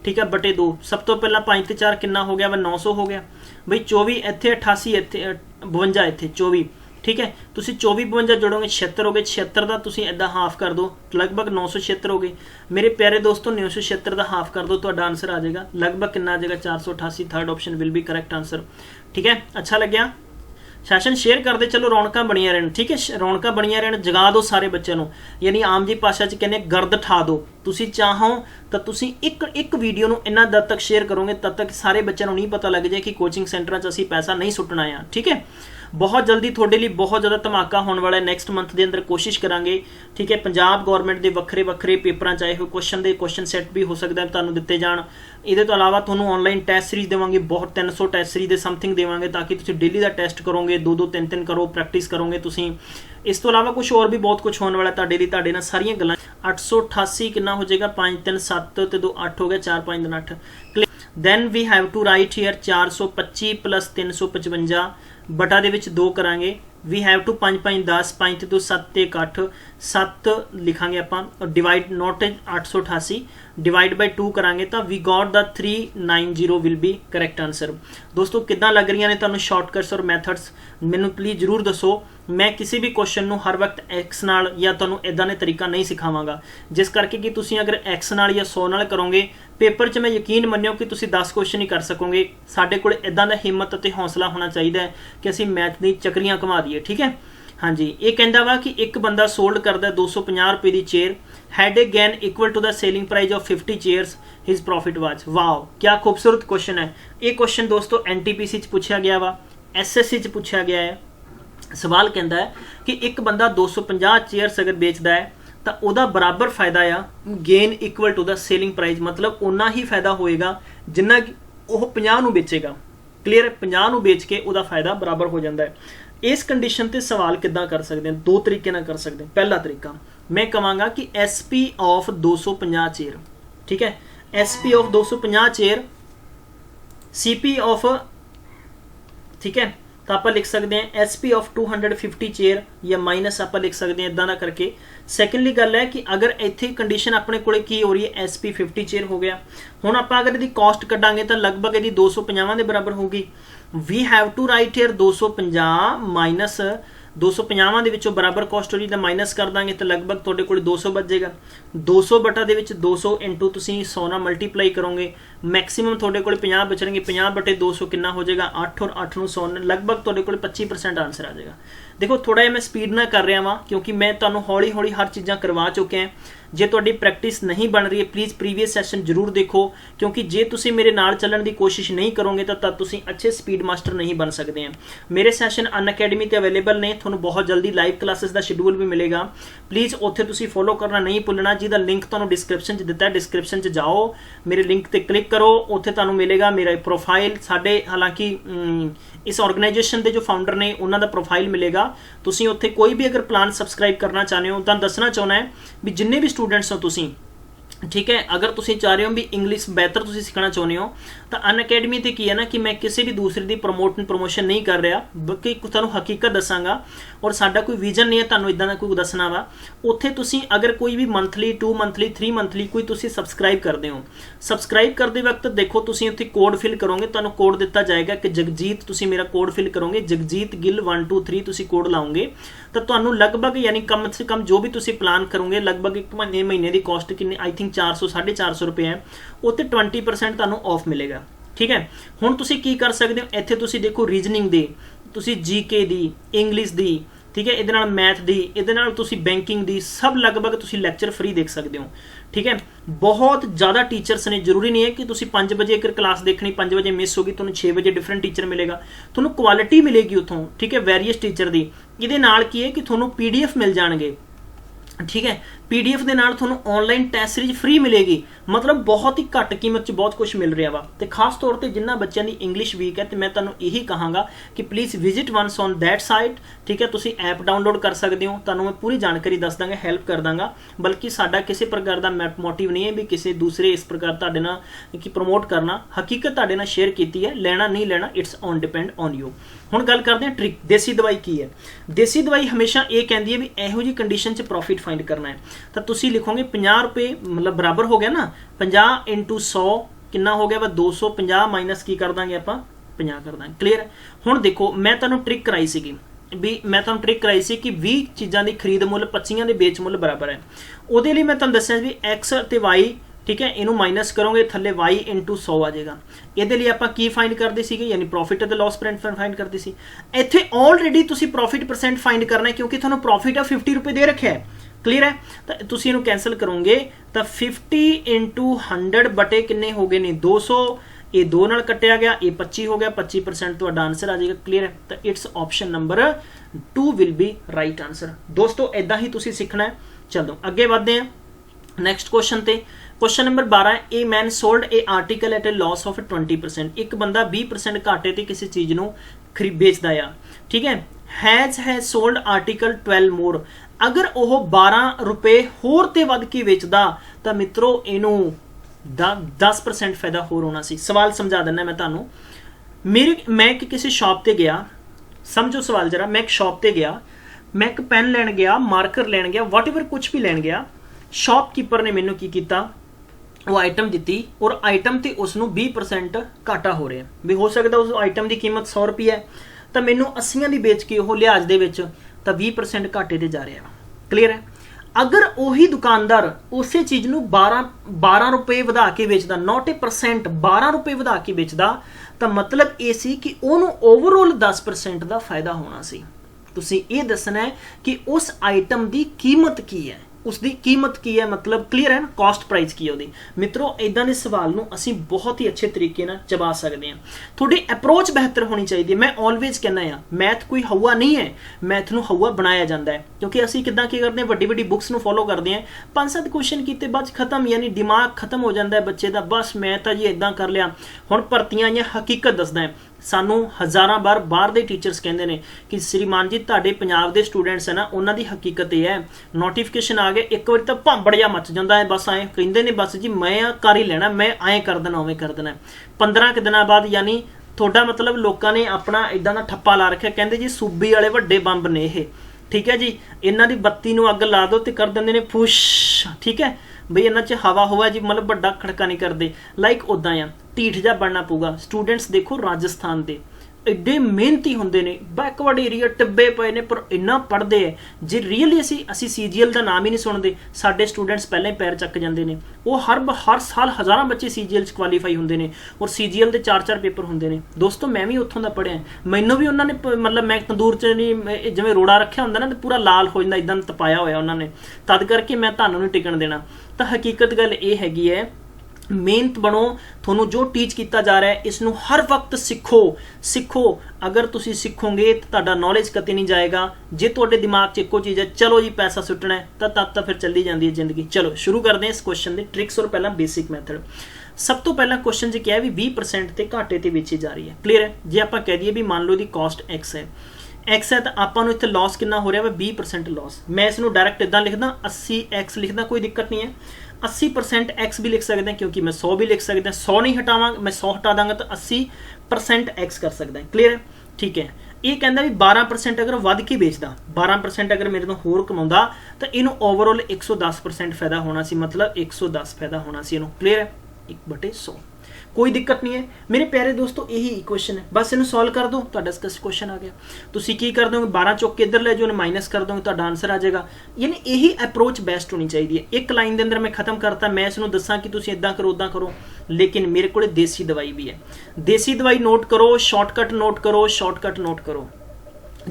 ठीक है, बटे 2, सब तो पहला 5 ते 4 कितना हो गया, वह 900 हो गया बई। 24 इत्थे 88 इत्थे 52 इत्थे 24। ठीक है, तुसीं 24 52 जोड़ोगे 76 हो गए, 76 का तुसीं इदां हाफ कर दो, लगभग 976 हो गए। मेरे प्यारे दोस्तों 976 का हाफ कर दो, तुहाडा आंसर आ जाएगा लगभग कितना आ जाएगा 488। Third option will be correct answer. ठीक है, अच्छा लग्या, सैशन शेयर कर दे, चलो रौनक बनिया रहन। ठीक है, रौनक बनिया रहन, जगा दो सारे बच्चों को, यानी आम जी भाषा च कहने गर्द ठा दो। तुसीं चाहो तो तुसीं एक वीडियो नूं इन्ना दर तक शेयर करोगे तब तक सारे बच्चों को नहीं पता लग जाए कि कोचिंग सेंटर असीं पैसा नहीं सुट्टना है। ठीक है, बहुत जल्दी थोड़े लिए बहुत ज़्यादा धमाका होने वाला है नैक्सट मंथ के अंदर, कोशिश करांगे। ठीक है, पंजाब गौरमेंट के वक्रे वक्रे पेपरां चाहे हुए क्वेश्चन सैट भी हो सकता है तुहानूं दिते जाण। इहदे तो अलावा तुहानूं ऑनलाइन टैस्ट सीरीज देवांगे, बहुत 300 टैस्ट सीरीज के समथिंग देवांगे, ताकि तुसीं डेली का टैस्ट करोगे, 2 3 3 करो, प्रैक्टिस करोगे तुसीं। इस तो अलावा कुछ और भी बहुत कुछ होने वाला तुहाडे लई, तुहाडे नाल सारियां गल्लां। 888 कितना हो जाएगा, 5 3 7 ते 2 8 हो गया, 4 5 3 8। Then we have to write here 425 plus 355 बटा दे विच 2 करांगे। वी हैव टू 5 5 10, 5 ते 2 7 ते 8 7 लिखांगे आपां, और डिवाइड नॉट 888 डिवाइड बाय 2 करांगे तो we got the 390 will be correct answer. दोस्तों किदां लग रही ने तुहानूं शॉर्टकट्स और मैथड्स, मैनूं प्लीज़ जरूर दसो। मैं किसी भी क्वेश्चन नूं हर वक्त एक्स नाल या तुहानूं इदां दे तरीका नहीं सिखावांगा, जिस करके कि तुसीं अगर एक्स नाल या 100 नाल करोगे पेपर च मैं यकीन मन्नियो कि तुसीं 10 क्वेश्चन ही कर सकोगे। साडे कोल इदां दा हिम्मत ते हौसला होना चाहिए है कि असीं मैथ दी चक्रियां घुमा दईए। ठीक है, हाँ जी, ये कहता वा कि एक बंदा सोल्ड करता 250 रुपए की chair, had a gain equal to the selling price of 50 chairs, his profit was. Wow, क्या खूबसूरत क्वेश्चन है ये। क्वेश्चन दोस्तों NTPC च पूछा गया वा, SSC च पूछा गया है। सवाल कहता है कि एक बंदा 250 चेयर्स अगर बेचता है तो ਉਹਦਾ बराबर फायदा आ gain equal to the selling price, मतलब उन्ना ही फायदा होएगा जिन्ना कि ਉਹ 50 ਨੂੰ बेचेगा। क्लीयर है, 50 ਨੂੰ बेच के ਉਹਦਾ फायदा बराबर हो जाता है। इस कंडीशन ते सवाल किद्दां कर सकते हैं? दो तरीके नाल कर सकते हैं। पहला तरीका मैं कहांगा कि SP ऑफ 250 चेयर, ठीक है, SP of 250 chair, CP of, ठीक है, तो आप लिख सकते हैं SP ऑफ 250 चेयर या माइनस आप लिख सकते हैं इदां ना करके। सैकेंडली गल है कि अगर इत्थे कंडीशन अपने कोले की हो रही है SP 50 चेयर हो गया, हुण आपां अगर इहदी कॉस्ट कड्डांगे तो लगभग इहदी 250 के बराबर होगी। We have to write here 250 minus 250 ਦੇ ਵਿੱਚੋਂ बराबर कॉस्ट हो रही तो माइनस कर देंगे तो लगभग ਤੁਹਾਡੇ ਕੋਲ 200 बच जाएगा। 200 बटा ਦੇ ਵਿੱਚ 200 इंटू ਤੁਸੀਂ 100 ਨਾਲ मल्टीप्लाई करोगे, मैक्सीमम ਤੁਹਾਡੇ ਕੋਲ 50 बचणगे। 50 बटे 200 कितना हो जाएगा? 8 और 8 ਨੂੰ 100 लगभग ਤੁਹਾਡੇ ਕੋਲ 25% आंसर आ जाएगा। देखो थोड़ा जिहा मैं स्पीड ना कर रहा हाँ क्योंकि मैं तुहानूं हौली हौली हर चीज़ां करवा चुके हैं। जे तुहाडी प्रैक्टिस नहीं बन रही है प्लीज़ प्रीवियस सैशन जरूर देखो, क्योंकि जे तुसीं मेरे नाल चलण दी कोशिश नहीं करोगे तो तुसीं अच्छे स्पीड मास्टर नहीं बन सकते हैं। मेरे सैशन अनअकैडमी ते अवेलेबल ने, तुहानूं बहुत जल्दी लाइव क्लासेस का शेड्यूल भी मिलेगा। प्लीज़ उत्थे तुसीं फॉलो करना नहीं भुलना, जिहदा लिंक तुहानूं डिस्क्रिप्शन च दिता है। डिस्क्रिप्शन च जाओ, मेरे लिंक ते क्लिक करो, उत्थे तुहानूं मिलेगा मेरा प्रोफाइल। साडे हालांकि इस ऑर्गेनाइजेशन के जो फाउंडर ने उन्हों का प्रोफाइल मिलेगा। तुसीं उत्थे कोई भी अगर प्लान सबसक्राइब करना चाहते हो तो दसना चाहना है भी जिन्ने भी स्टूडेंट्स हो तुसीं, ठीक है, अगर तुसीं चाह रहे हो भी इंग्लिश बेहतर तुसीं सीखना चाहते हो तो अनअकैडमी ते की है ना कि मैं किसी भी दूसरे की प्रमोशन नहीं कर रहा, बल्कि तुहानूं हकीकत दसांगा और साडा कोई विजन नहीं है तुहानूं इदां दा कोई दसना वा। उत्थे तुसीं अगर कोई भी मंथली 2 मंथली 3 मंथली कोई तुसीं सबसक्राइब करते हो, सबसक्राइब करते वक्त देखो तुसीं उत्थे कोड फिल करोगे, तुहानूं कोड दिता जाएगा कि जगजीत, तुसीं मेरा कोड फिल करोगे जगजीत गिल 1 2 3 तुसीं कोड लाओगे तो तुहानूं लगभग यानी कम से कम जो भी तुसीं प्लान करोगे लगभग एक महीने की कॉस्ट कितनी आई थिंक 400 450 रुपये है, उत्ते 20% तुहानूं ऑफ मिलेगा। ठीक है, हुण तुसीं की कर सकते हो, इत्थे तुसीं देखो रीजनिंग दी, तुसीं GK दी, इंग्लिश दी, ठीक है, इहदे नाल मैथ दी, इहदे नाल तुसीं बैंकिंग दी, सब लगभग तुसीं लैक्चर फ्री देख सकते हो। ठीक है, बहुत ज़्यादा टीचर्स ने, जरूरी नहीं है कि तुसीं 5 बजे अगर क्लास देखनी 5 बजे मिस होगी तुहानूं 6 बजे डिफरेंट टीचर मिलेगा, तुहानूं क्वालिटी मिलेगी उत्थों। ठीक है, वैरीअस टीचर दी। इहदे नाल की है कि तुहानूं PDF मिल जाणगे। ठीक है, PDF के नाल तुहानूं ऑनलाइन टेस्ट सीरीज फ्री मिलेगी, मतलब बहुत ही घट कीमत च बहुत कुछ मिल रहा वा। तो खास तौर पर जिन्होंने बच्चों की इंग्लिश वीक है तो मैं तुहानूं यही कहांगा कि please visit once on that site. ठीक है, तुसीं ऐप डाउनलोड कर सकते हो, तुहानूं मैं पूरी जानकारी दस दांगा, हैल्प कर दांगा। बल्कि साडा किसी प्रकार का मोटिव नहीं है भी किसी दूसरे इस प्रकार तुहाडे नाल कि प्रमोट करना, हकीकत तुहाडे नाल शेयर कीती है, लेना नहीं लेना it's on depend on you. हुण गल करते हैं ट्रिक, देसी दवाई की है। देसी दवाई हमेशा ये कहती है भी इहो जी कंडीशन च प्रॉफिट फाइंड करना है तो तुसीं लिखोगे 50 रुपये, मतलब बराबर हो गया ना 50 × 100 कितना हो गया वा 250 माइनस की कर देंगे आप 50 कर देंगे। क्लीयर है। हुण देखो मैं तुहानूं ट्रिक कराई सीगी भी, मैं तुहानूं ट्रिक कराई सी कि 20 चीज़ों की खरीद मुल 25 के बेच मुल बराबर है। उहदे लई मैं तुहानूं दस्सिया भी X ते Y, ठीक है, इनू माइनस करोगे थले Y × 100 आ जाएगा। ये लिए आप की फाइंड करते थे, यानी प्रॉफिट ते लॉस फाइंड करते सी। इत्थे ऑलरेडी तुसीं प्रॉफिट परसेंट फाइंड करना है क्योंकि तुहानूं प्रॉफिट 50 रुपये दे रखे है। क्लीयर है, तो तुसीं इनू कैंसल करोगे तो 50 × 100 बटे किन्ने हो गए ने 200, ये 2 नाल कटिया गया, ये 25 हो गया, 25% तुहाडा आंसर आ जाएगा। क्लीयर है, तो it's option number 2 will be right answer. दोस्तों इदां ही तुसीं सीखना है। चलो अगे बढ़ते हैं नैक्सट क्वेश्चन ते। क्वेश्चन नंबर 12 है, a man sold a article at a loss of 20%। एक बंदा 20% घाटे ते किसी चीज़ नूं बेचदा आ। ठीक है, हैज़ सोल्ड आर्टिकल 12 मोर। अगर वह 12 रुपये होर ते वध के बेचदा तो मित्रों इनू 10% फायदा होर होना सी। सवाल समझा देना मैं तुहानूं। मैं किसी शॉप ते गया, समझो सवाल जरा, मैं एक शॉप ते गया, मैं एक पेन लैन गया, मार्कर लैन गया, वट एवर कुछ भी लैन गया। शॉपकीपर ने मैनू की किया, वो आइटम दी और आइटम ते उसनूं 20% घाटा हो रहा है। भी हो सकता उस आइटम की कीमत 100 रुपये है तो मैनू 80 की बेच के वो लिहाज दे विच तो 20% घाटे ते जा रहा है। क्लीयर है। अगर उही दुकानदार उस चीज़ नूं 12 रुपये वधा के बेचदा, नॉट ए परसेंट 12 रुपये वधा के बेचदा, तो मतलब ये सी कि उन्होंने ओवरऑल 10% का फायदा होना सी। तुसीं ये दसना है कि उस आइटम की कीमत की है, उसकी कीमत की है, मतलब क्लीयर है ना, कॉस्ट प्राइस की है ਉਹਦੀ। मित्रों इदां दे सवाल ਨੂੰ ਅਸੀਂ बहुत ही अच्छे तरीके ਨਾਲ ਚਬਾ ਸਕਦੇ ਹਾਂ। ਤੁਹਾਡੀ ਅਪਰੋਚ ਬਿਹਤਰ ਹੋਣੀ ਚਾਹੀਦੀ ਹੈ। मैं ऑलवेज कहना है मैथ कोई हवा नहीं है, मैथ ਨੂੰ ਹਵਾ ਬਣਾਇਆ ਜਾਂਦਾ ਹੈ। क्योंकि ਅਸੀਂ ਕਿੱਦਾਂ ਕੀ ਕਰਦੇ ਹਾਂ, ਵੱਡੀ ਵੱਡੀ ਬੁੱਕਸ ਨੂੰ ਫੋਲੋ ਕਰਦੇ ਹਾਂ, 5-7 ਕੁਐਸਚਨ ਕੀਤੇ ਬਾਅਦ ਖਤਮ, ਯਾਨੀ ਦਿਮਾਗ ਖਤਮ ਹੋ ਜਾਂਦਾ ਹੈ ਬੱਚੇ ਦਾ, ਬਸ ਮੈਂ ਤਾਂ ਜੀ ਇਦਾਂ ਕਰ ਲਿਆ। ਹੁਣ ਭਰਤੀਆਂ ਆਈਆਂ, ਹਕੀਕਤ ਦੱਸਦਾ ਹੈ, ਸਾਨੂੰ ਹਜ਼ਾਰਾਂ ਬਾਰ ਬਾਹਰ ਦੇ ਟੀਚਰਸ ਕਹਿੰਦੇ ਨੇ ਕਿ ਸ਼੍ਰੀਮਾਨ ਜੀ ਤੁਹਾਡੇ ਪੰਜਾਬ ਦੇ ਸਟੂਡੈਂਟਸ ਹੈ ਨਾ, ਉਹਨਾਂ ਦੀ ਹਕੀਕਤ ਇਹ ਹੈ, ਨੋਟੀਫਿਕੇਸ਼ਨ ਆ ਗਏ ਇੱਕ ਵਾਰੀ ਤਾਂ ਭਾਂਬੜ ਜਿਹਾ ਮੱਚ ਜਾਂਦਾ ਹੈ, ਬਸ ਐਂ ਕਹਿੰਦੇ ਨੇ ਬਸ ਜੀ ਮੈਂ ਕਰ ਹੀ ਲੈਣਾ, ਮੈਂ ਐਂ ਕਰ ਦੇਣਾ ਉਵੇਂ ਕਰ ਦੇਣਾ। 15 ਕੁ ਦਿਨਾਂ ਬਾਅਦ ਯਾਨੀ ਤੁਹਾਡਾ ਮਤਲਬ ਲੋਕਾਂ ਨੇ ਆਪਣਾ ਇਦਾਂ ਦਾ ਠੱਪਾ ਲਾ ਰੱਖਿਆ, ਕਹਿੰਦੇ ਜੀ ਸੂਬੀ ਵਾਲੇ ਵੱਡੇ ਬੰਬ ਨੇ ਇਹ, ਠੀਕ ਹੈ ਜੀ, ਇਹਨਾਂ ਦੀ ਬੱਤੀ ਨੂੰ ਅੱਗ ਲਾ ਦਿਓ ਤੇ ਕਰ ਦਿੰਦੇ ਨੇ ਫੁਸ਼, ਠੀਕ ਹੈ ਬਈ ਇਹਨਾਂ 'ਚ ਹਵਾ ਹੋਵਾ ਜੀ, ਮਤਲਬ ਵੱਡਾ ਖੜਕਾ ਨਹੀਂ ਕਰਦੇ, ਲਾਈਕ ਉੱਦਾਂ ਆ ਢੀਠ ਜਿਹਾ ਬਣਨਾ ਪਊਗਾ। ਸਟੂਡੈਂਟਸ ਦੇਖੋ ਰਾਜਸਥਾਨ ਦੇ एडे मेहनती होंगे ने, बैकवर्ड एरिया टिब्बे पे ने, पर इन्ना पढ़ते हैं। जे रियली असी CGL का नाम ही नहीं सुनते, साडे स्टूडेंट्स पहले पैर चक जाते हैं। वो हर साल हज़ारों बच्चे CGL क्वालीफाई होंगे ने, और CGL के 4-4 पेपर होंगे ने। दोस्तों मैं भी उत्थों का पढ़िया, मैनू भी उन्होंने मतलब मैं तंदूर च नहीं जिवें रोड़ा रखा होंगे ना, तो पूरा लाल हो जाता, इदां तपाया होया उन्होंने, तद करके मैं तुहानूं नहीं टिकण देना। तो हकीकत गल ये हैगी है, मेहनत बनो, थोनों जो टीच किया जा रहा है इसनों हर वक्त सीखो। अगर तुसी सीखोगे तो तुहाडा नॉलेज कते नहीं जाएगा। जे तुहाडे दिमाग च इक्को चीज़ है चलो जी पैसा सुट्टना है, तब फिर चली जाती है जिंदगी। चलो शुरू करते हैं इस क्वेश्चन के ट्रिक्स और पहला बेसिक मैथड। सब तो पहला क्वेश्चन जो क्या है भी 20% ते घाटे ते बेची जा रही है, क्लीयर है। जे आप कह दिए भी मान लो दी कॉस्ट X है, X है तो आपको इतने लॉस कितना हो रहा है 20% लॉस। मैं इसनों डायरैक्ट इदा लिखदा 80X लिखदा, कोई दिक्कत नहीं है। 80% X भी लिख सकते हैं क्योंकि मैं 100 भी लिख सकते हैं, 100 नहीं हटावा, मैं 100 हटा दांगा तो 80% X कर सकते हैं, क्लीयर है, ठीक है। ये कहता भी 12% अगर वध के बेचदा, 12% अगर मेरे तो होर कमाउंदा तो इनू ओवरऑल 110% फायदा होना सी, मतलब 110 फायदा होना सी इनू, क्लीयर है, 1/100, कोई दिक्कत नहीं है मेरे प्यारे दोस्तों। यही इक्वेशन है, बस इन्हें सॉल्व कर दो, तो क्वेश्चन आ गया। तुसी की कर दोगे 12 चुक के इधर ले जाओ, माइनस कर दोगे तो आंसर आ जाएगा। यानी यही अप्रोच बेस्ट होनी चाहिए। एक लाइन के अंदर मैं खत्म करता, मैं इसनों दसा कि तुसी इदां करो उदां करो, लेकिन मेरे को देसी दवाई भी है। देसी दवाई नोट करो, शॉर्टकट नोट करो, शॉर्टकट नोट करो।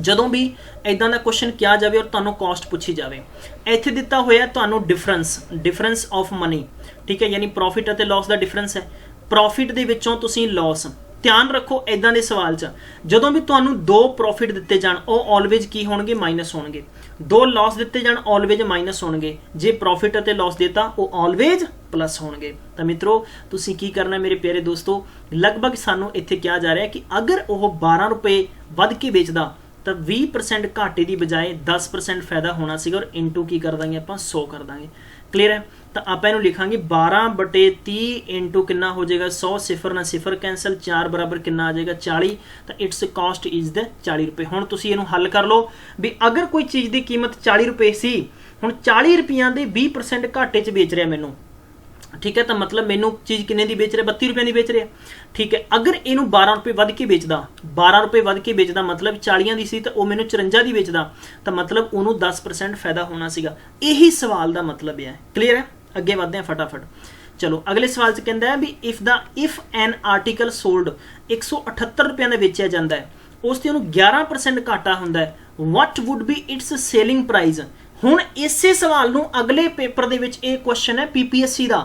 ਜਦੋਂ भी इदां ਦਾ क्वेश्चन किया जाए और ਤੁਹਾਨੂੰ कॉस्ट पूछी जाए, ਇੱਥੇ ਦਿੱਤਾ ਹੋਇਆ ਤੁਹਾਨੂੰ डिफरेंस ऑफ मनी, ठीक है, यानी प्रॉफिट ਅਤੇ लॉस ਦਾ डिफरेंस है। प्रॉफिट ਦੇ ਵਿੱਚੋਂ ਤੁਸੀਂ लॉस ध्यान रखो। इदां ਦੇ सवाल 'ਚ ਜਦੋਂ भी ਤੁਹਾਨੂੰ 2 प्रॉफिट ਦਿੱਤੇ ਜਾਣ ਉਹ ऑलवेज ਕੀ ਹੋਣਗੇ, माइनस होणगे। 2 लॉस ਦਿੱਤੇ ਜਾਣ ऑलवेज माइनस होणगे। जे प्रॉफिट ਅਤੇ लॉस देता वो ऑलवेज प्लस होणगे। तो मित्रों तुसी की करना मेरे प्यारे दोस्तों, लगभग सानू इत्थे किया जा रहा है कि अगर वो 12 रुपए वध के बेचदा तो 20% घाटे की बजाय 10% फायदा होना सीगा, और इंटू की कर देंगे आप 100 कर देंगे, क्लीयर है। तो आप इनू लिखांगे 12/30 इंटू कितना हो जाएगा 100, सिफर ना सिफर कैंसल, 4 बराबर कितना आ जाएगा 40। तो इट्स कॉस्ट इज द 40 रुपए। हुण तुसी इनू हल कर लो भी अगर कोई चीज़ की कीमत 40 रुपए सी, हुण 40 रुपया के 20% घाटे च बेच रहा मैनू, ठीक है, तो मतलब मैनू चीज़ किन्ने दी बेच रहा 32 रुपये की बेच रहा, ठीक है। अगर इनू 12 रुपये वध के बेचदा, 12 रुपये वध के बेचदा मतलब 40 की सी तो वह मैनू 54 की बेचदा, तो मतलब उन्होंने 10% फायदा होना सीगा। यही सवाल का मतलब है, क्लीयर है। अगे बढ़ते हैं फटाफट। चलो अगले सवाल च कहता है भी इफ एन आर्टिकल सोल्ड 178 रुपये का बेचा जाता है, उससे उन्होंने 11% घाटा होंदा है, what would be it's selling price. हुण इसे सवाल नूं अगले पेपर दे विच ये क्वेश्चन है PPSC का,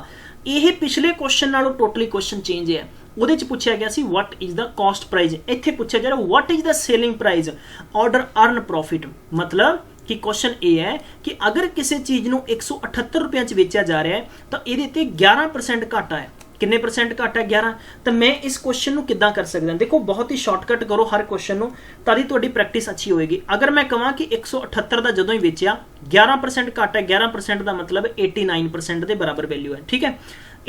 यह पिछले क्वेश्चन नालों टोटली क्वेश्चन चेंज है। ਉਹਦੇ ਚ ਪੁੱਛਿਆ ਗਿਆ ਸੀ what is the cost price, ਇੱਥੇ ਪੁੱਛਿਆ ਜਾ ਰਿਹਾ what is the selling price order earn profit. मतलब कि क्वेश्चन ये है कि अगर किसी चीज़ ਨੂੰ 178 रुपये च बेचा जा रहा है तो ये 11% घाटा है। किन्ने परसेंट घाटा है 11। तो मैं इस क्वेश्चन को किद्दां कर सकदा, देखो बहुत ही शॉर्टकट करो हर क्वेश्चन को, तारी तुहाडी प्रैक्टिस अच्छी होएगी। अगर मैं कहां कि 178 का जदों ही बेचिया 11% घाटा है, 11% का मतलब 89% के बराबर वैल्यू है, ठीक है।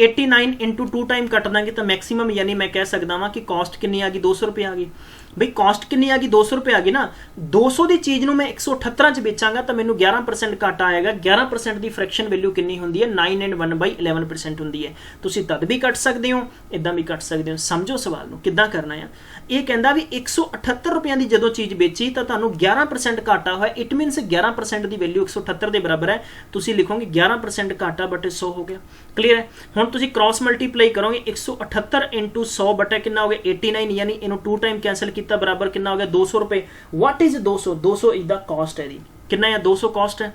89 इंटू 2 टाइम कट देंगे तो मैक्सीमम यानी मैं कह सकता वा कि कॉस्ट कितनी आ गई 200 रुपये आ गई। बई कॉस्ट कितनी आ गई 200 रुपये आ गई ना। 200 की चीज़ में मैं 178 च बेचांगा तो मैंने 11% घाटा आएगा। 11% की फ्रैक्शन वैल्यू कितनी होंगी है 9 and 1/11% होंगी है। तुसीं तद भी कट सकते हो, इदां भी कट सकते हो। समझो सवाल नूं किद्दां करना है। ये कहता भी 178 रुपये की जो चीज़ बेची तो तुहानूं 11% घाटा होया, इट मीनस 11% की वैल्यू 178 के बराबर है। तुसीं लिखोगे 11% घाटा बटे 100 हो गया, क्लीयर है। हुण तुसीं क्रॉस मल्टीप्लाई करोगे 178 इंटू 100 बटे कितना हो गया 89, यानी इनू 2 टाइम कैंसल किया बराबर कितना हो गया 200 रुपये। What is 200? 200 is the cost है दी। कितना है 200 कॉस्ट है।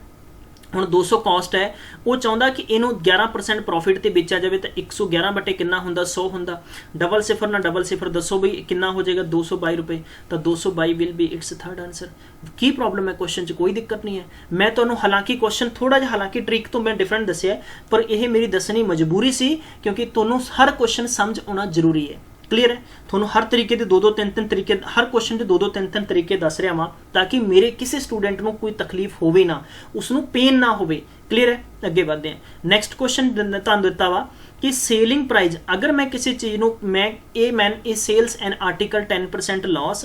ਹੁਣ 200 ਕੌਸਟ ਹੈ, ਉਹ ਚਾਹੁੰਦਾ ਕਿ ਇਹਨੂੰ 11% ਪ੍ਰੋਫਿਟ ਤੇ ਵੇਚਿਆ ਜਾਵੇ ਤਾਂ 111 ਬਟੇ ਕਿੰਨਾ ਹੁੰਦਾ 100 ਹੁੰਦਾ। ਡਬਲ ਸਿਫਰ ਨਾਲ ਡਬਲ ਸਿਫਰ ਦੱਸੋ ਬਈ ਕਿੰਨਾ ਹੋ ਜਾਏਗਾ 222 ਰੁਪਏ, ਤਾਂ 222 will be it's third answer. Ki problem ਹੈ ਕੁਐਸਚਨ 'ਚ? ਕੋਈ ਦਿੱਕਤ ਨਹੀਂ ਹੈ। ਮੈਂ ਤੁਹਾਨੂੰ ਹਾਲਾਂਕਿ ਕੁਐਸਚਨ ਥੋੜਾ ਜਿਹਾ ਹਾਲਾਂਕਿ ਟ੍ਰਿਕ ਤੋਂ ਮੈਂ ਡਿਫਰੈਂਟ ਦੱਸਿਆ, ਪਰ ਇਹ ਮੇਰੀ ਦੱਸਣੀ ਮਜਬੂਰੀ ਸੀ ਕਿਉਂਕਿ ਤੁਹਾਨੂੰ ਹਰ ਕੁਐਸਚਨ ਸਮਝ ਆਉਣਾ ਜ਼ਰੂਰੀ ਹੈ। क्लीयर है? ਤੁਹਾਨੂੰ ਹਰ ਤਰੀਕੇ ਦੇ ਦੋ ਤਿੰਨ ਤਰੀਕੇ, ਹਰ ਕੁਐਸਚਨ ਦੇ ਦੋ ਤਿੰਨ ਤਰੀਕੇ ਦੱਸ ਰਿਹਾ ਵਾਂ ਤਾਂ ਕਿ ਮੇਰੇ ਕਿਸੇ ਸਟੂਡੈਂਟ ਨੂੰ ਕੋਈ ਤਕਲੀਫ ਹੋਵੇ ਨਾ, ਉਸ ਨੂੰ ਪੇਨ ਨਾ ਹੋਵੇ। क्लीयर है? ਅੱਗੇ ਵਧਦੇ ਹਾਂ। ਨੈਕਸਟ ਕੁਐਸਚਨ ਤੁਹਾਨੂੰ ਦਿੱਤਾ ਵਾ कि सेलिंग प्राइस, अगर मैं किसी चीज़ ਨੂੰ मैं sells an article 10% loss,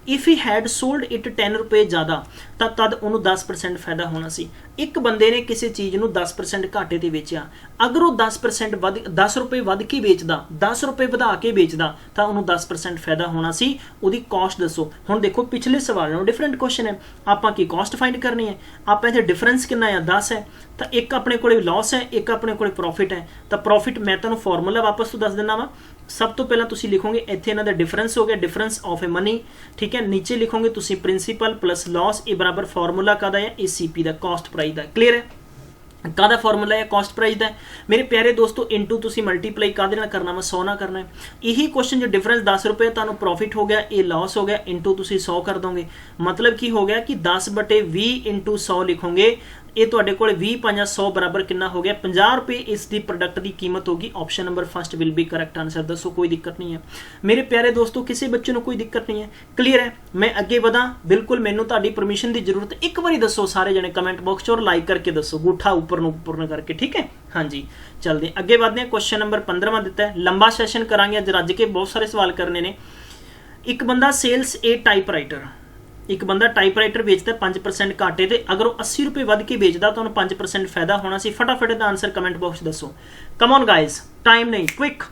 if he had sold it 10 रुपए ज़्यादा ਤਾਂ ਤਦ ਉਹਨੂੰ 10% ਫਾਇਦਾ ਹੋਣਾ ਸੀ। ਇੱਕ ਬੰਦੇ ਨੇ ਕਿਸੇ ਚੀਜ਼ ਨੂੰ 10% ਘਾਟੇ ਤੇ ਵੇਚਿਆ, ਅਗਰ ਉਹ 10 ਰੁਪਏ ਵੱਧ ਕੇ ਵੇਚਦਾ, 10 ਰੁਪਏ ਵਧਾ ਕੇ ਵੇਚਦਾ ਤਾਂ ਉਹਨੂੰ 10% ਫਾਇਦਾ ਹੋਣਾ ਸੀ। ਉਹਦੀ ਕਾਸਟ ਦੱਸੋ। ਹੁਣ ਦੇਖੋ ਪਿਛਲੇ ਸਵਾਲ ਨਾਲੋਂ ਡਿਫਰੈਂਟ ਕੁਐਸਚਨ ਹੈ, ਆਪਾਂ ਕੀ ਕਾਸਟ ਫਾਈਂਡ ਕਰਨੀ ਹੈ, ਆਪਾਂ ਇੱਥੇ ਡਿਫਰੈਂਸ ਕਿੰਨਾ ਹੈ 10 ਹੈ, ਤਾਂ ਇੱਕ ਆਪਣੇ ਕੋਲੇ ਲਾਸ ਹੈ, ਇੱਕ ਆਪਣੇ ਕੋਲੇ ਪ੍ਰੋਫਿਟ ਹੈ। ਤਾਂ ਪ੍ਰੋਫਿਟ मैं ਤੁਹਾਨੂੰ ਫਾਰਮੂਲਾ ਵਾਪਸ ਤੋਂ ਦੱਸ ਦਿੰਦਾ ਵਾ। सब तो पहला तुसी लिखोगे इत्थे इन्हां दा डिफरेंस हो गया, डिफरेंस ऑफ ए मनी, ठीक है। नीचे लिखोगे तुसी प्रिंसीपल प्लस लॉस, ये बराबर फार्मूला कादा है, ACP दा, कॉस्ट प्राइस दा। क्लीयर है? कादा फार्मूला है? कॉस्ट प्राइस दा। मेरे प्यारे दोस्तों इनटू तुसी मल्टीप्लाई कादे नाल करना वा? 100 नाल करना है। यही क्वेश्चन जो डिफरेंस 10 रुपए तुहानू प्रॉफिट हो गया, ये लॉस हो गया, इंटू तुसी 100 कर दोगे। मतलब की हो गया कि 10/20 इंटू 100 लिखोगे, ये तुहाडे कोल 20 5 100 बराबर कितना हो गया 50 रुपए। इसकी प्रोडक्ट की कीमत होगी। Option number first will be correct answer. दसो कोई दिक्कत नहीं है मेरे प्यारे दोस्तों, किसी बच्चे को कोई दिक्कत नहीं है? क्लीयर है? मैं अगे बढ़ा, बिल्कुल मैनू तुहाडी परमिशन की जरूरत। एक बारी दसो सारे जने कमेंट बॉक्स च और लाइक करके दसो, गुठा ऊपर न करके, ठीक है। हाँ जी चलते अगे बढ़ते हैं। क्वेश्चन नंबर 15वां दिता है, लंबा सैशन करांगे अज, रज के बहुत सारे सवाल करने ने। एक बंदा सेल्स ए टाइपराइटर, एक बंदा टाइपराइटर बेचता है 5% घाटे ते, अगर वो 80 रुपए वध के बेचता तो उन्हें 5% फायदा होना सी। फटाफट इसका आंसर कमेंट बॉक्स दसो। कम ऑन गाइज, टाइम नहीं, क्विक,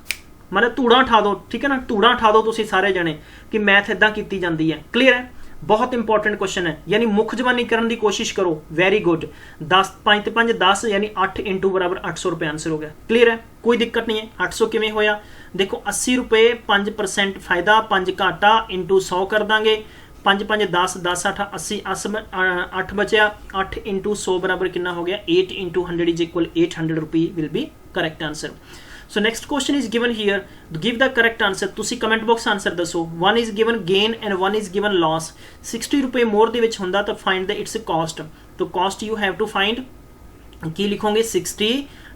मतलब धूड़ा उठा दो, ठीक है ना, धूड़ा उठा दो तुसी सारे जने कि मैथ इदां कीती जांदी है। क्लीयर है? बहुत इंपॉर्टेंट क्वेश्चन है, यानी मुख जबानी करने की कोशिश करो। Very good. 10 5 ते 5 10 यानी 8 इंटू बराबर 800 रुपए आंसर हो गया। क्लीयर है? कोई दिक्कत नहीं है। 800 किवें होया? देखो 80 रुपए 5% फायदा, 5 घाटा, इंटू 100 कर देंगे। 5 5 10 10 8 80 8 बचा, 8 इंटू 100 बराबर कितना हो गया 8 इंटू 100 इज इक्वल 800 रुपये will be correct answer. So next question is given here, give the correct answer. तुसी कमेंट बॉक्स आंसर दसो। One is given gain and one is given loss. 60 रुपये मोर दे विच हुंदा तो फाइंड द इट्स कॉस्ट। तो cost you have to find, की लिखोगे 60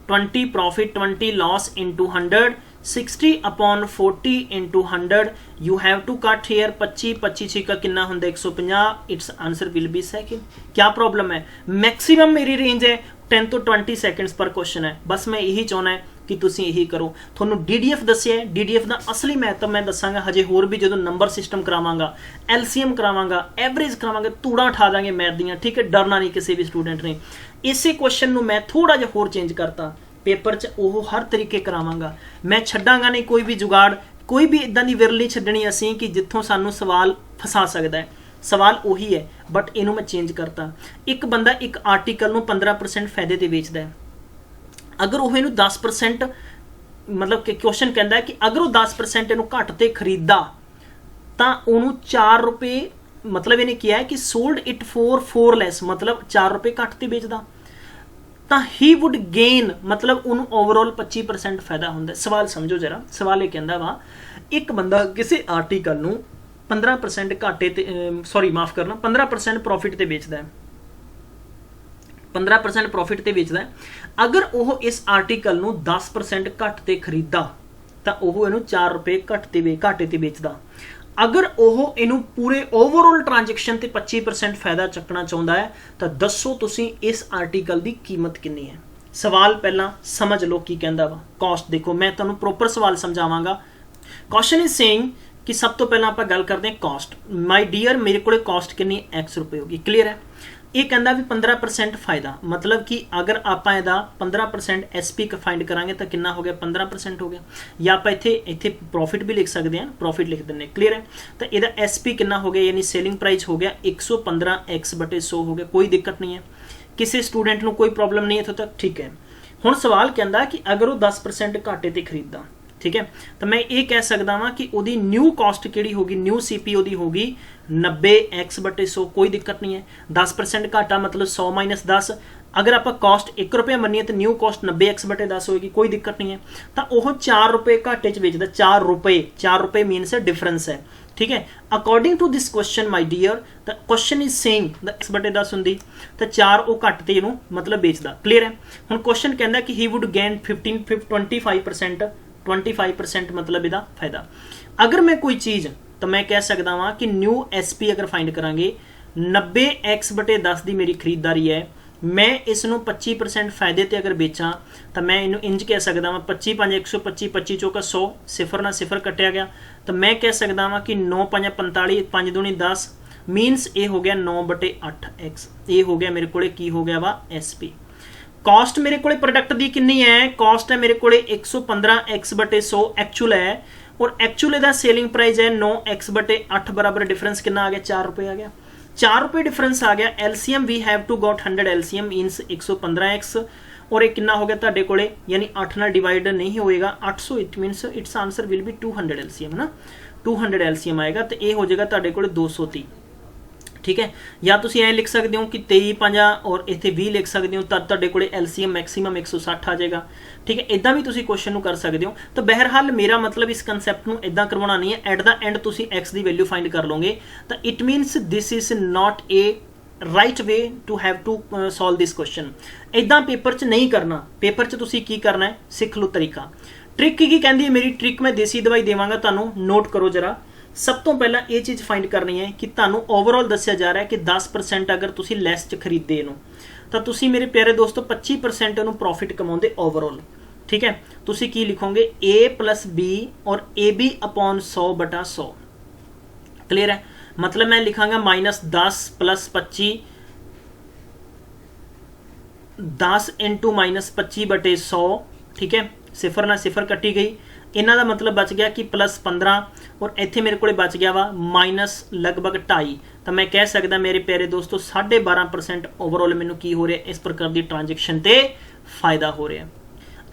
20 profit 20 loss into 100, 60 upon 40 into 100। You have to cut here 25 25 का कितना होंगे 150। It's answer will be second. क्या प्रॉब्लम है? मैक्सिमम मेरी रेंज है 10 तो 20 सेकंड्स पर क्वेश्चन है। बस मैं यही चाहना है कि तुसी यही करो। थोनू DDF दस्सिया है, DDF का असली महत्व मैं दसांगा हजे होर भी, जो नंबर सिस्टम करावांगा, LCM करावांगा, एवरेज करावांगा, धूड़ा उठा देंगे मैथ दियां, ठीक है। डरना नहीं किसी भी स्टूडेंट ने। इसे क्वेश्चन नू मैं थोड़ा जिहा होर चेंज करता, पेपर च ओह हर तरीके करावांगा। मैं छड्डांगा नहीं कोई भी जुगाड़, कोई भी इदां दी विरल नहीं छड्डनी असीं कि जिथों सानू सवाल फसा सकदा है। सवाल उही है बट इनू मैं चेंज करता। एक बंदा एक आर्टिकल नू 15% फायदे ते बेचदा है, अगर वो इनू 10% मतलब कि क्वेश्चन कहता है कि अगर वो 10% इनू घट ते खरीदा तां ओनू 4 रुपए, मतलब इन्हें किया है कि सोल्ड इट फॉर 4 लैस, मतलब 4 रुपए घट ते बेचदा ਤਾਂ ही वुड गेन, मतलब उन्होंने ओवरऑल 25% फायदा होंदा। सवाल समझो जरा, सवाल ये कहता वा एक बंदा किसी आर्टिकल नू 15% घाटे ते, सॉरी माफ करना, 15% प्रॉफिट ते बेचदा है, 15% प्रॉफिट ते बेचदा है। अगर वो इस आर्टिकल नू 10% घट ते खरीदा तो वह इनू 4 रुपए घाटे ते बेचदा। अगर वह इनू पूरे ओवरऑल ट्रांजैक्शन ते 25% फायदा चकना चाहता है तो दसो तुसी इस आर्टिकल की कीमत कितनी है। सवाल पहला समझ लो की कहता वा। कॉस्ट देखो, मैं तुहानू प्रोपर सवाल समझावांगा। क्वेश्चन इज सेइंग कि सब तो पहला आप गल करते हैं कॉस्ट। माय डियर मेरे को कॉस्ट कितनी X रुपए होगी। क्लीयर है? ये कहता भी 15% फायदा, मतलब कि अगर आप 15% SP फाइंड करांगे तो कितना हो गया 15% हो गया। या आप इत्थे प्रॉफिट भी लिख सकते हैं, प्रॉफिट लिख देंगे। क्लीयर है? तो यदा SP कितना हो गया, यानी सेलिंग प्राइस हो गया 115x/100 हो गया। कोई दिक्कत नहीं है, किसी स्टूडेंट को कोई प्रॉब्लम नहीं है इत्थों तक, ठीक है। हुण सवाल कहता कि अगर वो 10% घाटे ते खरीदा ठीक है। तो मैं ये कह सकता वा कि ਉਹਦੀ न्यू कॉस्ट ਕਿਹੜੀ होगी, न्यू CP ਉਹਦੀ होगी 90x/100, कोई दिक्कत नहीं है। 10% घाटा मतलब 100 - 10, अगर आप कॉस्ट 1 रुपया मनीए तो न्यू कॉस्ट 90x/10 होगी, कोई दिक्कत नहीं है। तो वह 4 रुपये घाटे च बेचता, 4 रुपये मीनस डिफरेंस है, ठीक है। According to this question my dear, the question is same 10/10 होंगी तो 4 वो घट ते इहनूं मतलब बेचता, क्लीयर है। हुण क्वेश्चन कहता कि ही वुड गेन 25% मतलब इहदा फायदा। अगर मैं कोई चीज़ तो मैं कह सकता वा कि न्यू SP अगर फाइंड करांगे 90x/10 की मेरी खरीददारी है, मैं इसनों 25% फायदे ते अगर बेचा तो मैं इनू इंज कह सकता वा 25 5 125, 25 चौका 100, सिफर ना सिफर कटिया गया तो मैं कह सकता वा कि 9 5 45, 5 दूनी 10 मीनस ये हो गया 9/8x, ये हो गया मेरे को की हो गया वा SP। कॉस्ट मेरे को प्रोडक्ट की कितनी है, कॉस्ट है मेरे को 115x/100 एक्चुअल है, और एक्चुअल का सेलिंग प्राइस है 9x/8 बराबर डिफरेंस कितना आ गया, 4 रुपये आ गया, 4 रुपये डिफरेंस आ गया। LCM we have to got 100 LCM minus 115x, और एक कितना हो गया तुहाडे कोले, यानी 8 नाल डिवाइड नहीं होएगा 800, it मीनस it's answer will be 200 LCM ना, 200 LCM आएगा तो ये हो जाएगा तुहाडे कोले 230, ठीक है। या तुम ऐ लिख सकते हो कि 23 5 और इतने 20 लिख सकते हो, तब तुहाडे कोले LCM मैक्सीमम 160 आ जाएगा, ठीक है। इदा भी तुम क्वेश्चन कर सकते हो। तो बहरहाल मेरा मतलब इस कंसैप्ट को इदा करवाना नहीं है, एट द एंड तुम एक्स की वैल्यू फाइंड कर लोगे, तो it means this is not a right way to have to solve this question. इदा पेपर च नहीं करना, पेपर च तुम की करना है, सिख लो तरीका। ट्रिक की कहती है मेरी, ट्रिक मैं देसी दवाई देवांगा तुहानू, नोट करो जरा। सब तो पहला ये चीज़ फाइंड करनी है कि तुहानू ओवरऑल दस्या जा रहा है कि 10% अगर तुसी लैस च खरीदे इनू तो तुसी मेरे प्यारे दोस्तों 25% इनू प्रॉफिट कमाउंदे ओवरऑल, ठीक है। तुसी की लिखोगे A + B और AB/100/100, क्लियर है। मतलब मैं लिखांगा -10 + 25, 10 × -25/100, ठीक है। सिफर ना सिफर कटी गई, इन्हों का मतलब बच गया कि +15, और इत्थे मेरे को बच गया वा माइनस लगभग 2.5, तो मैं कह सकता मेरे प्यारे दोस्तों 12.5% ओवरऑल मैनू की हो रहा है, इस प्रकार की ट्रांजैक्शन ते फायदा हो रहा है।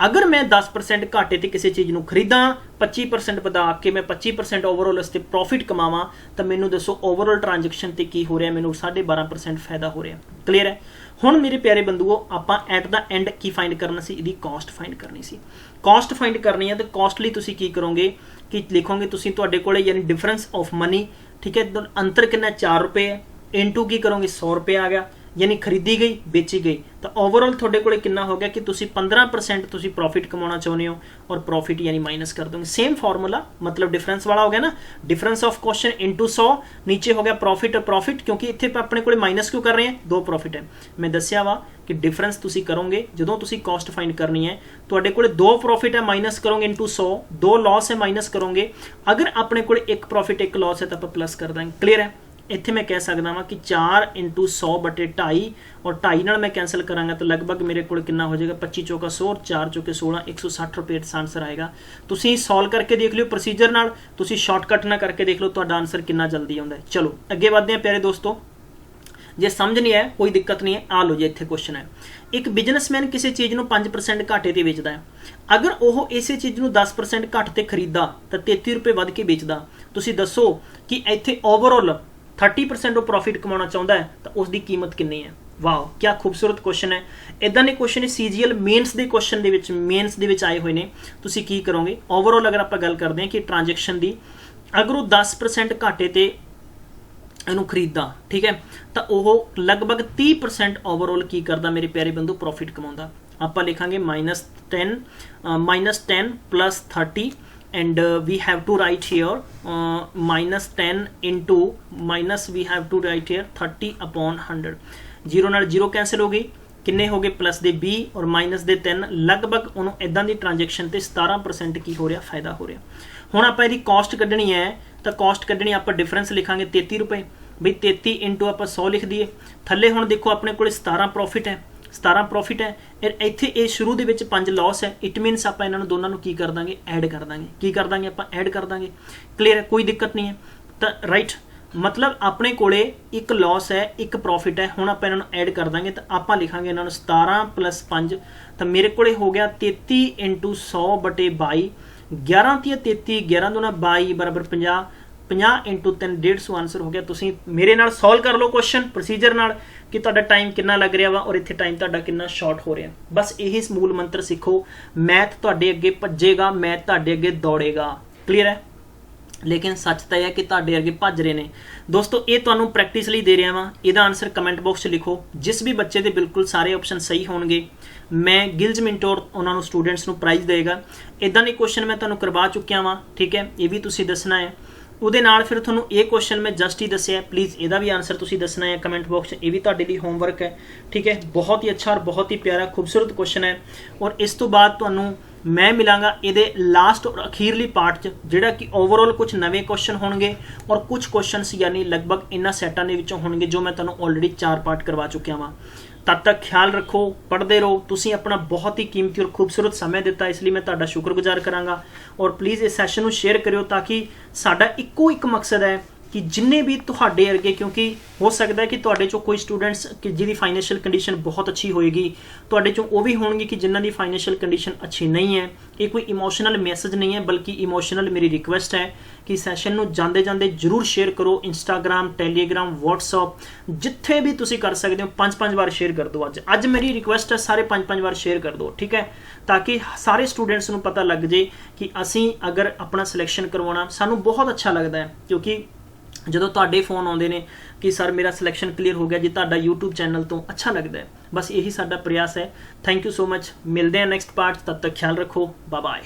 अगर मैं 10% घाटे ते किसी चीज़ को खरीदा, 25% वधा के मैं 25% ओवरऑल इससे प्रॉफिट कमावा, तो मैनू दसो ओवरऑल ट्रांजैक्शन ते की हो रहा है, मैनू 12.5% फायदा हो रहा है, क्लीयर है। हुण मेरे प्यारे बंधुओं आपां एट द एंड की फाइंड करना सी, इहदी कॉस्ट फाइंड करनी सी। कॉस्ट फाइंड करनी है तो कॉस्ट लई तुसीं की करोगे कि लिखोगे तुसीं तुहाडे कोले यानी डिफरेंस ऑफ मनी, ठीक है। अंतर कितना 4 रुपये है, इनटू की करोगे 100 रुपये आ गया, यानी खरीदी गई बेची गई, तो ओवरऑल थोड़े को कितना हो गया कि तुसी 15% तुसी प्रॉफिट कमाना चाहते हो, और प्रॉफिट यानी माइनस कर दोगे। सेम फार्मूला मतलब डिफरेंस वाला हो गया ना, डिफरेंस ऑफ क्वेश्चन इंटू 100, नीचे हो गया प्रॉफिट और प्रॉफिट, क्योंकि इतने अपने को माइनस क्यों कर रहे हैं, 2 प्रॉफिट है। मैं दसिया वा कि डिफरेंस तुसी करोगे जो तुसी कॉस्ट फाइंड करनी है, तुहाडे कोले 2 प्रॉफिट है माइनस करोगे इंटू 100, 2 लॉस है माइनस करोगे। अगर अपने को 1 प्रॉफिट 1 लॉस है तो आप प्लस कर देंगे, क्लियर है। इत्थे मैं कह सकता वा कि 4 × 100/2.5, और 2.5 नाल मैं कैंसल करांगा तो लगभग मेरे को कितना हो जाएगा, 25 चौका 100 और 4 चौके 16, 160 रुपये आंसर आएगा। तुसीं सॉल्व करके देख लियो प्रोसीजर नाल, तुसीं शॉर्टकट ना करके देख लो तुहाडा आंसर कितना जल्दी आउंदा है। चलो अगे बढ़ते हैं प्यारे दोस्तों, जे समझ नहीं है कोई दिक्कत नहीं है। आ लो जी इत्थे क्वेश्चन है, एक बिजनेसमैन किसी चीज़ को 5% घाटे ते बेचता है, अगर वह इस चीज़ को 10% घट ते खरीदा तो 33 रुपये वध के बेचदा, तुसीं दसो कि इत्थे ओवरऑल 30% वो प्रॉफिट कमाना चाहता है तो उसकी कीमत कितनी है। वाह क्या खूबसूरत क्वेश्चन है। इदा के क्वेश्चन CGL मेन्स के क्वेश्चन मेन्स दे आए हुए हैं। तुसीं की करोगे ओवरऑल अगर आप गल करते हैं कि ट्रांजैक्शन की, अगर वो 10% घाटे ते इनू खरीदा, ठीक है, तो वह लगभग 30% ओवरऑल की करता मेरे प्यारे बंधु प्रॉफिट कमाता। आप लिखांगे -10 + 30 and we have to write here -10 into we have to write here 30/100। 0 नाल 0 कैंसिल हो गई, किन्ने हो गए प्लस दे 20 और माइनस दे 3, लगभग उन्होंने इदां दी ट्रांजैक्शन ते 17% की हो रहा फायदा हो रहा। हुण आपां इहदी कॉस्ट कड्ढनी है, तो कॉस्ट कड्ढनी आपां डिफरेंस लिखांगे 33 रुपये, बई 33 × आपां 100 लिख दीए। थल्ले हुण देखो अपने कोल 17 प्रॉफिट है, 17 प्रॉफिट है, इत्थे ये शुरू दे विच 5 लॉस है, इट मीनस आप इन्होंने दोनों की कर देंगे, ऐड कर देंगे, की कर देंगे आप ऐड कर देंगे, क्लीयर है, कोई दिक्कत नहीं है। तो राइट मतलब अपने कोले 1 लॉस है 1 प्रॉफिट है, हुण आप इन्होंने ऐड कर देंगे तो आप लिखांगे इन्होंने 17 + 5, तो मेरे को हो गया 33 × 100/22, 11 × 33 11 दूना 22 बराबर 50 50 × 3 150 आंसर हो गया। तुसीं मेरे नाल सॉल्व कर लो क्वेश्चन प्रोसीजर नाल कि तुहाडा टाइम कितना लग रहा वा और इत्थे टाइम तुहाडा कितना शॉर्ट हो रहा। बस यही मूल मंत्र सीखो, मैथ तुहाडे अगे भज्जेगा, मैथ तुहाडे अगे दौड़ेगा। क्लीयर है? लेकिन सच तो है कि तुहाडे अगे भज रहे हैं। दोस्तों ये तुहानूं प्रैक्टिस लई दे रहा वा। इहदा आंसर कमेंट बॉक्स लिखो। जिस भी बच्चे दे बिल्कुल सारे ऑप्शन सही होणगे मैं गिल्ज मिंटोर उन्होंने स्टूडेंट्स नूं प्राइज़ देगा। इदां दे क्वेश्चन मैं तुहानूं करवा चुकिया वा, ठीक है, ये भी तुसीं दसना है। ਉਹਦੇ ਨਾਲ फिर ਤੁਹਾਨੂੰ ये क्वेश्चन मैं जस्ट ही दसिया, प्लीज़ ਇਹਦਾ भी आंसर तुसीं दसना है कमेंट बॉक्स। ये भी ਤੁਹਾਡੇ ਲਈ होमवर्क है, ठीक है। बहुत ही अच्छा और बहुत ही प्यारा खूबसूरत क्वेश्चन है। और इस तो बाद ਤੁਹਾਨੂੰ मैं मिलांगा ਇਹਦੇ लास्ट और अखीरली पार्ट 'ਚ ਜਿਹੜਾ कि ओवरऑल कुछ नवे क्वेश्चन होणगे और कुछ क्वेश्चनस यानी लगभग इन्हां सैटां ਦੇ ਵਿੱਚੋਂ होणगे जो मैं ਤੁਹਾਨੂੰ ऑलरेडी 4 पार्ट करवा चुकिया वा। तब तक ख्याल रखो, पढ़ते रहो। तुसीं अपना बहुत ही कीमती और खूबसूरत समय दिता, इसलिए मैं तुहाडा शुक्रगुजार करांगा। और प्लीज़ इस सैशन नूं शेयर करियो ताकि साडा इक्को एक मकसद है कि जिन्ने भी तुहाडे अरगे, क्योंकि हो सकता है कि तुहाडे चों कोई स्टूडेंट्स कि जिहदी फाइनैशियल कंडीशन बहुत अच्छी होएगी, तुहाडे चों वो भी होणगे कि जिन्हां दी फाइनैशियल कंडीशन अच्छी नहीं है। ये कोई इमोशनल मैसेज नहीं है, बल्कि इमोशनल मेरी रिक्वेस्ट है कि सैशन नूं जांदे जांदे जरूर शेयर करो। इंस्टाग्राम, टैलीग्राम, व्हाट्सअप, जिथे भी तुसीं कर सकते हो 5-5 बार शेयर कर दो। अज मेरी रिक्वेस्ट है सारे 5-5 बार शेयर कर दो, ठीक है, ताकि सारे स्टूडेंट्स नूं पता लग जाए कि असीं अगर अपना सिलेक्शन करवाउणा सानूं बहुत अच्छा लगता है। क्योंकि ਜਦੋਂ ਤੁਹਾਡੇ ਫੋਨ ਆਉਂਦੇ ਨੇ कि सर मेरा सिलेक्शन क्लीयर हो गया जी ਤੁਹਾਡਾ यूट्यूब चैनल तो अच्छा लगता है। बस यही साडा प्रयास है। Thank you so much. मिलते हैं नेक्स्ट पार्ट, तब तक ख्याल रखो। Bye bye.